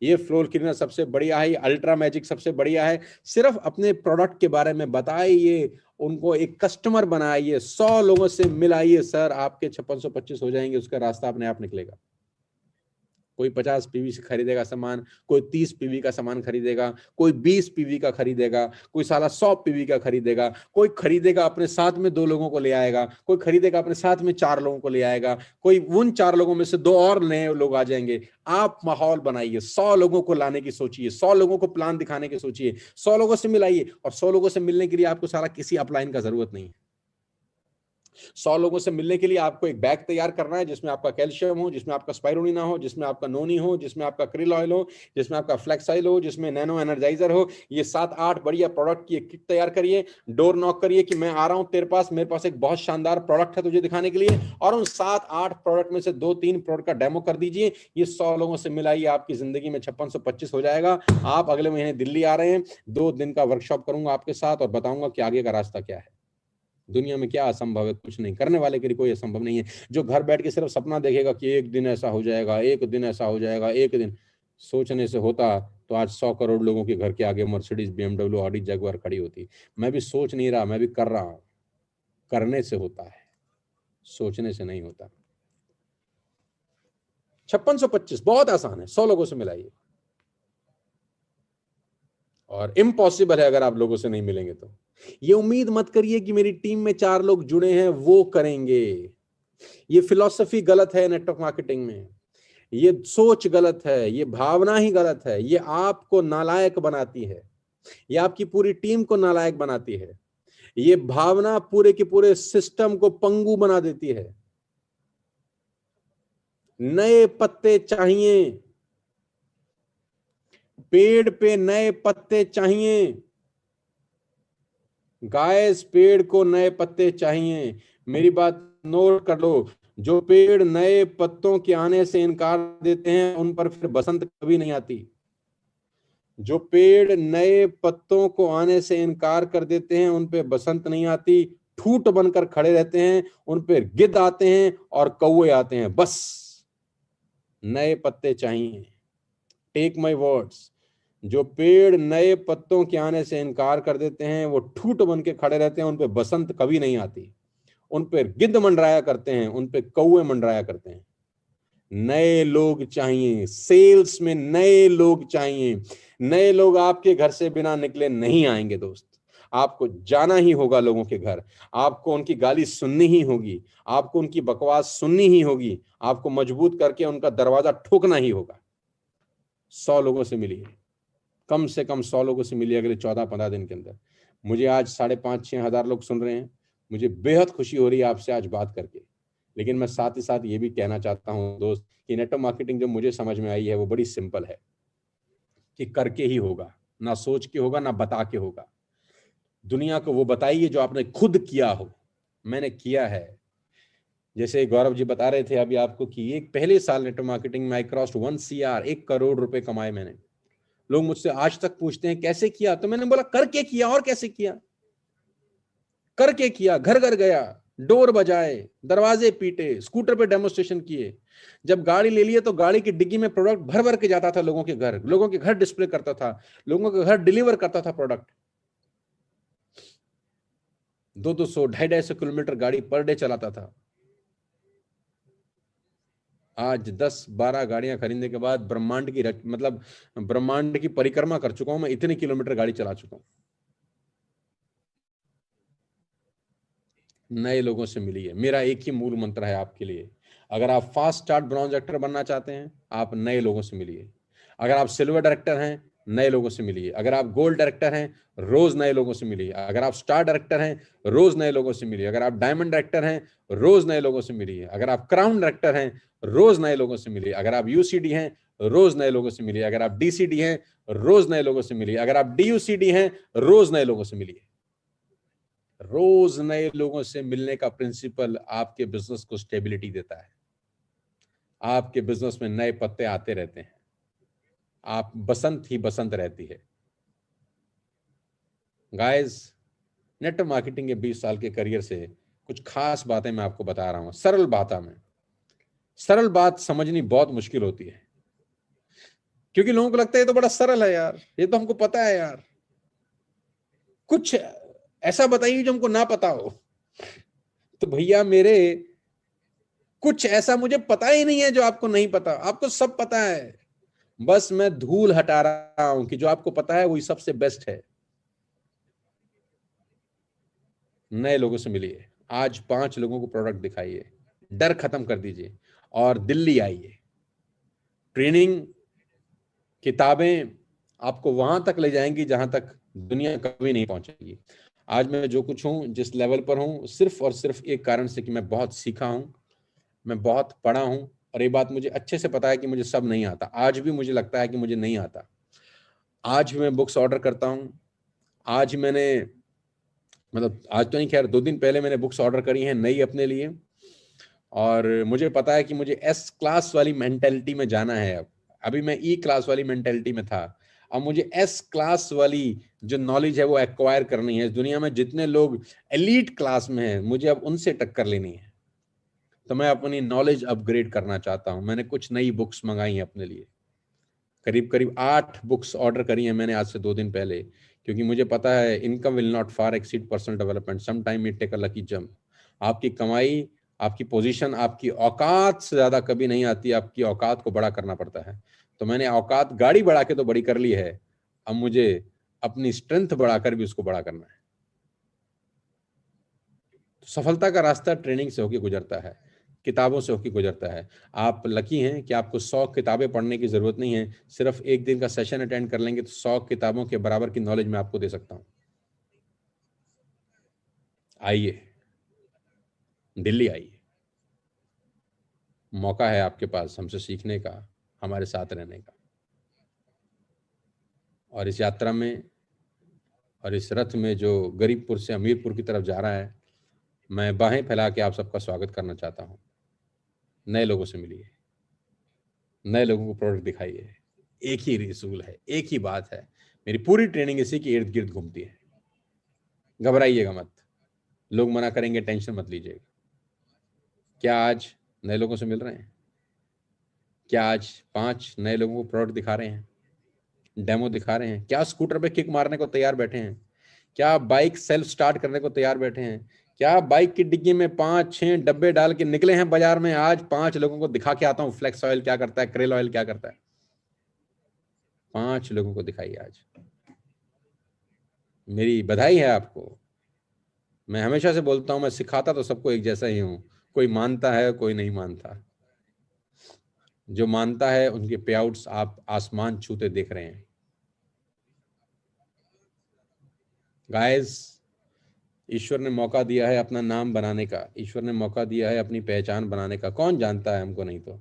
ये फ्लोर क्लीनर सबसे बढ़िया है, अल्ट्रा मैजिक सबसे बढ़िया है। सिर्फ अपने प्रोडक्ट के बारे में बताइए, उनको एक कस्टमर बनाइए, 100 लोगों से मिलाइए, सर आपके 5625 हो जाएंगे, उसका रास्ता अपने आप निकलेगा। कोई 50 पीवी से खरीदेगा सामान, कोई 30 पीवी का सामान खरीदेगा, कोई 20 पीवी का खरीदेगा, कोई साला 100 पीवी का खरीदेगा, कोई खरीदेगा अपने साथ में 2 लोगों को ले आएगा, कोई खरीदेगा अपने साथ में 4 लोगों को ले आएगा, कोई उन 4 लोगों में से 2 और नए लोग आ जाएंगे। आप माहौल बनाइए, 100 लोगों को लाने की सोचिए, 100 लोगों को प्लान दिखाने की सोचिए, 100 लोगों से मिलाइए। और 100 लोगों से मिलने के लिए आपको सारा किसी अपलाइन का जरूरत नहीं है। 100 लोगों से मिलने के लिए आपको एक बैग तैयार करना है, जिसमें आपका कैल्शियम हो, जिसमें आपका स्पाइरुलिना हो, जिसमें आपका नोनी हो, जिसमें आपका क्रिल ऑयल हो, जिसमें आपका फ्लेक्स ऑयल हो, जिसमें नैनो एनर्जाइजर हो। ये 7-8 बढ़िया प्रोडक्ट की एक किट तैयार करिए, डोर नॉक करिए कि मैं आ रहा हूं तेरे पास, मेरे पास एक बहुत शानदार प्रोडक्ट है तुझे दिखाने के लिए, और उन 7-8 प्रोडक्ट में से 2-3 प्रोडक्ट का डेमो कर दीजिए। ये 100 लोगों से मिलाइए, आपकी जिंदगी में 5625 हो जाएगा। आप अगले महीने दिल्ली आ रहे हैं, 2 दिन का वर्कशॉप करूंगा आपके साथ और बताऊंगा कि आगे का रास्ता क्या है। दुनिया में क्या असंभव है? कुछ नहीं। करने वाले के लिए कोई असंभव नहीं है। जो घर बैठ के सिर्फ सपना देखेगा कि एक दिन ऐसा हो जाएगा, एक दिन ऐसा हो जाएगा, एक दिन, सोचने से होता तो आज 100 करोड़ लोगों के घर के आगे मर्सिडीज, BMW, ऑडी, जगुआर खड़ी होती। मैं भी सोच नहीं रहा, मैं भी कर रहा हूं। करने से होता है, सोचने से नहीं होता। 5625 बहुत आसान है, 100 लोगों से मिलाइए। और इम्पॉसिबल है अगर आप लोगों से नहीं मिलेंगे तो। ये उम्मीद मत करिए कि मेरी टीम में 4 लोग जुड़े हैं वो करेंगे। ये फिलॉसफी गलत है नेटवर्क मार्केटिंग में, ये सोच गलत है, ये भावना ही गलत है। ये आपको नालायक बनाती है, ये आपकी पूरी टीम को नालायक बनाती है। ये भावना पूरे के पूरे सिस्टम को पंगु बना देती है। नए पत्ते चाहिए, पेड़ पे नए पत्ते चाहिए। गाइस, पेड़ को नए पत्ते चाहिए। मेरी बात नोट कर लो, जो पेड़ नए पत्तों के आने से इनकार देते हैं उन पर फिर बसंत कभी नहीं आती। जो पेड़ नए पत्तों को आने से इनकार कर देते हैं उन पे बसंत नहीं आती। ठूठ बनकर खड़े रहते हैं, उन पे गिद्ध आते हैं और कौवे आते हैं। बस नए पत्ते चाहिए। टेक माय वर्ड्स, जो पेड़ नए पत्तों के आने से इनकार कर देते हैं वो ठूठ बन के खड़े रहते हैं, उन पे बसंत कभी नहीं आती। उन पे गिद्ध मंडराया करते हैं, उन पे कौवे मंडराया करते हैं। नए लोग चाहिए, सेल्स में नए लोग चाहिए। नए लोग आपके घर से बिना निकले नहीं आएंगे दोस्त। आपको जाना ही होगा लोगों के घर, आपको उनकी गाली सुननी ही होगी, आपको उनकी बकवास सुननी ही होगी, आपको मजबूत करके उनका दरवाजा ठोकना ही होगा। 100 लोगों से मिलिए, कम से कम 100 लोगों से मिलिए अगले 14-15 दिन के अंदर। मुझे आज 5,500-6 हजार लोग सुन रहे हैं, मुझे बेहद खुशी हो रही है आपसे आज बात करके। लेकिन मैं साथ ही साथ ये भी कहना चाहता हूं दोस्त कि नेटवर्क मार्केटिंग जो मुझे समझ में आई है वो बड़ी सिंपल है कि करके ही होगा, ना सोच के होगा, ना बता के होगा। दुनिया को वो बताइए जो आपने खुद किया हो। मैंने किया है। जैसे गौरव जी बता रहे थे अभी आपको कि एक पहले साल नेटवर्क मार्केटिंग में आई क्रॉस्ड 1 CR, 1 करोड़ रुपए कमाए मैंने। लोग मुझसे आज तक पूछते हैं कैसे किया, तो मैंने बोला करके किया। और कैसे किया? करके किया। घर घर गया, डोर बजाए, दरवाजे पीटे, स्कूटर पे डेमोस्ट्रेशन किए। जब गाड़ी ले लिए तो गाड़ी की डिग्गी में प्रोडक्ट भर भर के जाता था लोगों के घर, लोगों के घर डिस्प्ले करता था, लोगों के घर डिलीवर करता था प्रोडक्ट। 200, 250 किलोमीटर गाड़ी पर डे चलाता था। आज 10-12 गाड़ियां खरीदने के बाद ब्रह्मांड की मतलब ब्रह्मांड की परिक्रमा कर चुका हूं मैं, इतने किलोमीटर गाड़ी चला चुका हूं। नए लोगों से मिलिए। मेरा एक ही मूल मंत्र है आपके लिए, अगर आप फास्ट स्टार्ट ब्रॉन्ज डायरेक्टर बनना चाहते हैं, आप नए लोगों से मिलिए। अगर आप सिल्वर डायरेक्टर हैं, नए लोगों से मिलिए। अगर आप गोल्ड डायरेक्टर हैं, रोज नए लोगों से मिलिए। अगर आप स्टार डायरेक्टर हैं, रोज नए लोगों से मिलिए। अगर आप डायमंड डायरेक्टर हैं, रोज नए लोगों से मिलिए। अगर आप क्राउन डायरेक्टर हैं, रोज नए लोगों से मिलिए। अगर आप UCD हैं, रोज नए लोगों से मिलिए। अगर आप DCD हैं, रोज नए लोगों से मिलिए। अगर आप DUCD हैं, रोज नए लोगों से मिलिए। रोज नए लोगों से मिलने का प्रिंसिपल आपके बिजनेस को स्टेबिलिटी देता है। आपके बिजनेस में नए पत्ते आते रहते हैं, आप बसंत ही बसंत रहती है। गाइस, नेटवर्क मार्केटिंग के 20 साल के करियर से कुछ खास बातें मैं आपको बता रहा हूं, सरल भाषा में। सरल बात समझनी बहुत मुश्किल होती है, क्योंकि लोगों को लगता है ये तो बड़ा सरल है यार, ये तो हमको पता है यार। कुछ ऐसा बताइए जो हमको ना पता हो। तो भैया मेरे, कुछ ऐसा मुझे पता ही नहीं है जो आपको नहीं पता। आपको सब पता है, बस मैं धूल हटा रहा हूं कि जो आपको पता है वही सबसे बेस्ट है। नए लोगों से मिलिए। आज 5 लोगों को प्रोडक्ट दिखाइए, डर खत्म कर दीजिए और दिल्ली आइए। ट्रेनिंग, किताबें आपको वहां तक ले जाएंगी जहां तक दुनिया कभी नहीं पहुंचेगी। आज मैं जो कुछ हूं, जिस लेवल पर हूं, सिर्फ और सिर्फ एक कारण से कि मैं बहुत सीखा हूं, मैं बहुत पढ़ा हूं, और ये बात मुझे अच्छे से पता है कि मुझे सब नहीं आता। आज भी मुझे लगता है कि मुझे नहीं आता। आज भी मैं बुक्स ऑर्डर करता हूं। आज मैंने, मतलब आज तो नहीं, खैर 2 दिन पहले मैंने बुक्स ऑर्डर करी हैं नई अपने लिए, और मुझे पता है कि मुझे S क्लास वाली मेंटेलिटी में जाना है। अब अभी मैं E क्लास वाली मेंटेलिटी में था, अब मुझे S क्लास वाली जो नॉलेज है वो एक्वायर करनी है। इस दुनिया में जितने लोग एलीट क्लास में हैं, मुझे अब उनसे टक्कर लेनी है। तो मैं अपनी नॉलेज अपग्रेड करना चाहता हूं। मैंने कुछ नई बुक्स मंगाई हैं अपने लिए, करीब करीब 8 बुक्स ऑर्डर करी हैं मैंने आज से 2 दिन पहले, क्योंकि मुझे पता है income will not far exceed personal development, some time it take a lucky jump. आपकी कमाई, आपकी पोजीशन, आपकी औकात से ज्यादा कभी नहीं आती, आपकी औकात को बड़ा करना पड़ता है। तो मैंने औकात गाड़ी बढ़ा के तो बड़ी कर ली है, अब मुझे अपनी स्ट्रेंथ बढ़ाकर भी उसको बड़ा करना है। तो सफलता का रास्ता ट्रेनिंग से होकर गुजरता है, किताबों से होकर गुजरता है। आप लकी हैं कि आपको 100 किताबें पढ़ने की जरूरत नहीं है। सिर्फ एक दिन का सेशन अटेंड कर लेंगे तो 100 किताबों के बराबर की नॉलेज मैं आपको दे सकता हूं। आइए, दिल्ली आइए। मौका है आपके पास हमसे सीखने का, हमारे साथ रहने का। और इस यात्रा में और इस रथ में जो गरीबपुर से अमीरपुर की तरफ जा रहा है, मैं बाहें फैला के आप सबका स्वागत करना चाहता हूं। नए लोगों से मिलिए, नए लोगों को प्रोडक्ट दिखाइए। एक ही रिसूल है, एक ही बात है। मेरी पूरी ट्रेनिंग इसी के इर्द गिर्द घूमती है। घबराइएगा मत, लोग मना करेंगे, टेंशन मत लीजिएगा। क्या आज नए लोगों से मिल रहे हैं? क्या आज 5 नए लोगों को प्रोडक्ट दिखा रहे हैं, डेमो दिखा रहे हैं? क्या स्कूटर पे किक मारने को तैयार बैठे हैं? क्या बाइक सेल्फ स्टार्ट करने को तैयार बैठे हैं? क्या बाइक की डिग्गी में 5-6 डब्बे डाल के निकले हैं बाजार में? आज 5 लोगों को दिखा के आता हूं फ्लेक्स ऑयल क्या करता है, क्रेल ऑयल क्या करता है। 5 लोगों को दिखाइए आज। मेरी बधाई है आपको। मैं हमेशा से बोलता हूं, मैं सिखाता तो सबको एक जैसा ही हूं, कोई मानता है कोई नहीं मानता। जो मानता है उनके पे आउट्स आप आसमान छूते देख रहे हैं। गाइस, ईश्वर ने मौका दिया है अपना नाम बनाने का, ईश्वर ने मौका दिया है अपनी पहचान बनाने का। कौन जानता है हमको? नहीं तो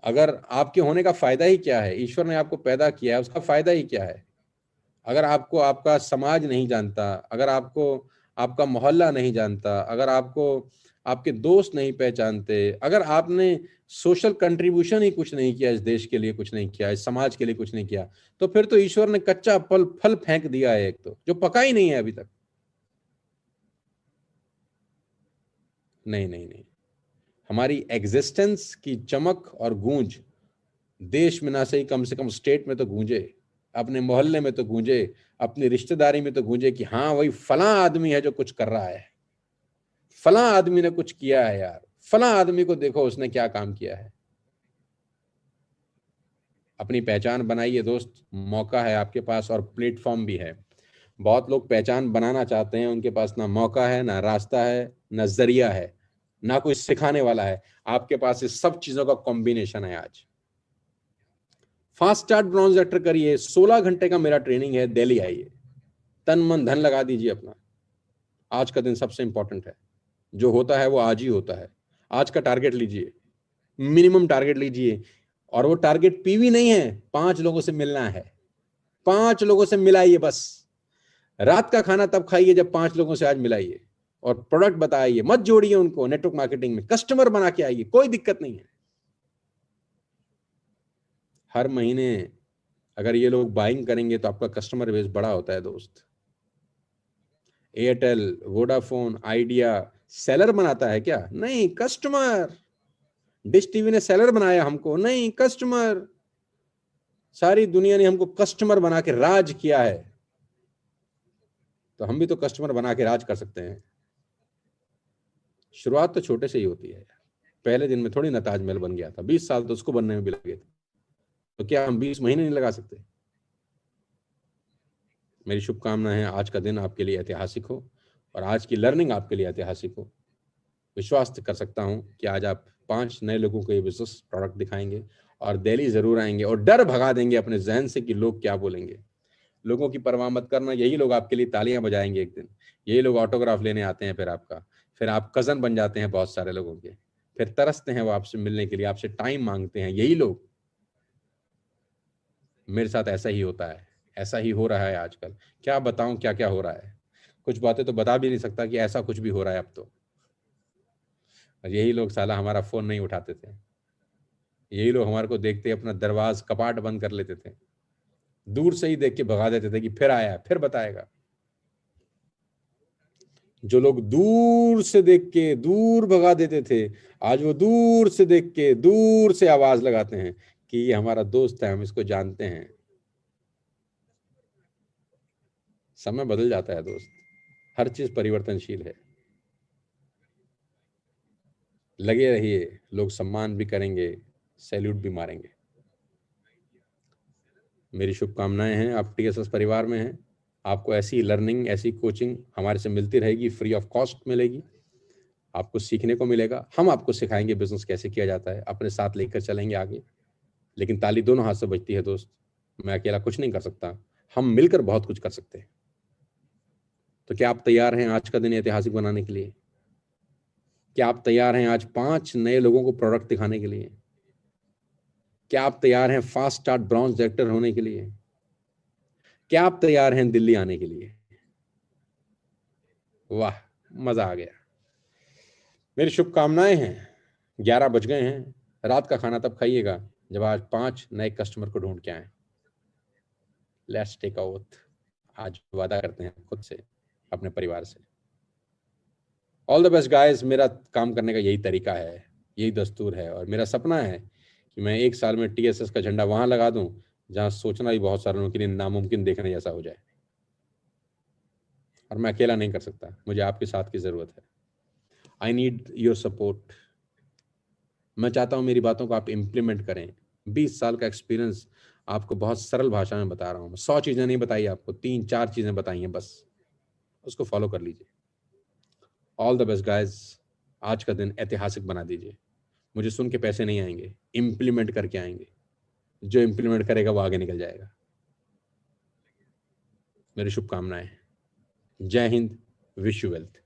अगर आपके होने का फायदा ही क्या है? ईश्वर ने आपको पैदा किया है, उसका फायदा ही क्या है? अगर आपको आपका समाज नहीं जानता, अगर आपको आपका मोहल्ला नहीं जानता, अगर आपको आपके दोस्त नहीं पहचानते, अगर आपने सोशल कंट्रीब्यूशन ही कुछ नहीं किया, इस देश के लिए कुछ नहीं किया, इस समाज के लिए कुछ नहीं किया, तो फिर तो ईश्वर ने कच्चा फल फेंक दिया है, एक तो जो पका ही नहीं है अभी तक। नहीं नहीं नहीं, हमारी एग्जिस्टेंस की चमक और गूंज देश में ना सही, कम से कम स्टेट में तो गूंजे, अपने मोहल्ले में तो गूंजे, अपनी रिश्तेदारी में तो गूंजे कि हाँ वही फलां आदमी है जो कुछ कर रहा है, फलां आदमी ने कुछ किया है यार, फलां आदमी को देखो उसने क्या काम किया है। अपनी पहचान बनाइए दोस्त, मौका है आपके पास और प्लेटफॉर्म भी है। बहुत लोग पहचान बनाना चाहते हैं, उनके पास ना मौका है, ना रास्ता है, ना जरिया है, ना कोई सिखाने वाला है। आपके पास इस सब चीजों का कॉम्बिनेशन है आज। फास्ट स्टार्ट ब्रॉन्ज लेटर करिए, 16 घंटे का मेरा ट्रेनिंग है, दिल्ली आइए, तन मन धन लगा दीजिए अपना। आज का दिन सबसे इंपॉर्टेंट है, जो होता है वो आज ही होता है। आज का टारगेट लीजिए, मिनिमम टारगेट लीजिए। और वो टारगेट पीवी नहीं है, 5 लोगों से मिलना है, 5 लोगों से मिलाइए बस। रात का खाना तब खाइए जब 5 लोगों से आज मिलाइए और प्रोडक्ट बताइए, मत जोड़िए उनको नेटवर्क मार्केटिंग में, कस्टमर बना के आइए, कोई दिक्कत नहीं है। हर महीने अगर ये लोग बाइंग करेंगे तो आपका कस्टमर बेस बड़ा होता है दोस्त। एयरटेल, वोडाफोन, आइडिया सेलर बनाता है क्या? नहीं, कस्टमर। डिश टीवी ने सेलर बनाया हमको? नहीं, कस्टमर। सारी दुनिया ने हमको कस्टमर बना के राज किया है, तो हम भी तो कस्टमर बना के राज कर सकते हैं। शुरुआत तो छोटे से ही होती है। पहले दिन में थोड़ी ना ताजमहल बन गया था, 20 साल तो उसको बनने में भी लगे थे, तो क्या हम 20 महीने नहीं लगा सकते? मेरी शुभकामनाएं हैं आज का दिन आपके लिए ऐतिहासिक हो और आज की लर्निंग आपके लिए ऐतिहासिक हो। विश्वास कर सकता हूं कि आज आप 5 नए लोगों को ये बिजनेस प्रोडक्ट दिखाएंगे और दिल्ली जरूर आएंगे और डर भगा देंगे अपने जहन से कि लोग क्या बोलेंगे। लोगों की परवाह मत करना, यही लोग आपके लिए तालियां बजाएंगे एक दिन, यही लोग ऑटोग्राफ लेने आते हैं, फिर आप कजन बन जाते हैं बहुत सारे लोगों के, फिर तरसते हैं वो आपसे मिलने के लिए, आपसे टाइम मांगते हैं, यही लोग। मेरे साथ ऐसा ही होता है, ऐसा ही हो रहा है आजकल। क्या बताऊं क्या क्या हो रहा है, कुछ बातें तो बता भी नहीं सकता कि ऐसा कुछ भी हो रहा है अब तो। और यही लोग साला हमारा फोन नहीं उठाते थे, यही लोग हमारे को देखते अपना दरवाज कपाट बंद कर लेते थे, दूर से ही देख के भगा देते थे कि फिर आया, फिर बताएगा। जो लोग दूर से देख के दूर भगा देते थे, आज वो दूर से देख के दूर से आवाज लगाते हैं कि ये हमारा दोस्त है, हम इसको जानते हैं। समय बदल जाता है दोस्त, हर चीज परिवर्तनशील है। लगे रहिए, लोग सम्मान भी करेंगे, सैल्यूट भी मारेंगे। मेरी शुभकामनाएं हैं, आप टीएसएस परिवार में हैं, आपको ऐसी लर्निंग, ऐसी कोचिंग हमारे से मिलती रहेगी, फ्री ऑफ कॉस्ट मिलेगी, आपको सीखने को मिलेगा। हम आपको सिखाएंगे बिजनेस कैसे किया जाता है, अपने साथ लेकर चलेंगे आगे। लेकिन ताली दोनों हाथ से बजती है दोस्त, मैं अकेला कुछ नहीं कर सकता, हम मिलकर बहुत कुछ कर सकते हैं। तो क्या आप तैयार हैं आज का दिन ऐतिहासिक बनाने के लिए? क्या आप तैयार हैं आज 5 नए लोगों को प्रोडक्ट दिखाने के लिए? क्या आप तैयार हैं फास्ट स्टार्ट ब्रॉन्ज डायरेक्टर होने के लिए? क्या आप तैयार हैं दिल्ली आने के लिए? वाह, मजा आ गया। मेरी शुभकामनाएं हैं। 11 बज गए हैं, रात का खाना तब खाइएगा जब आज 5 नए कस्टमर को ढूंढ के आए। लेट्स टेक अ ओथ, आज वादा करते हैं खुद से, अपने परिवार से। All the best guys. मेरा काम करने का यही तरीका है, यही दस्तूर है, और मेरा सपना है कि मैं 1 साल में टीएसएस का झंडा वहां लगा दूं जहां सोचना भी बहुत सारे लोगों के लिए नामुमकिन देखने जैसा हो जाए। और मैं अकेला नहीं कर सकता, मुझे आपके साथ की जरूरत है। I need your support. मैं चाहता हूं मेरी बातों को आप इम्प्लीमेंट करें। 20 साल का एक्सपीरियंस आपको बहुत सरल भाषा में बता रहा हूं। 100 चीजें नहीं बताई आपको, 3-4 चीजें बताई हैं बस, उसको फॉलो कर लीजिए। All the best guys. आज का दिन ऐतिहासिक बना दीजिए। मुझे सुन के पैसे नहीं आएंगे, इम्प्लीमेंट करके आएंगे। जो इम्प्लीमेंट करेगा वो आगे निकल जाएगा। मेरी शुभकामनाएं। जय हिंद, विश यू वेल्थ।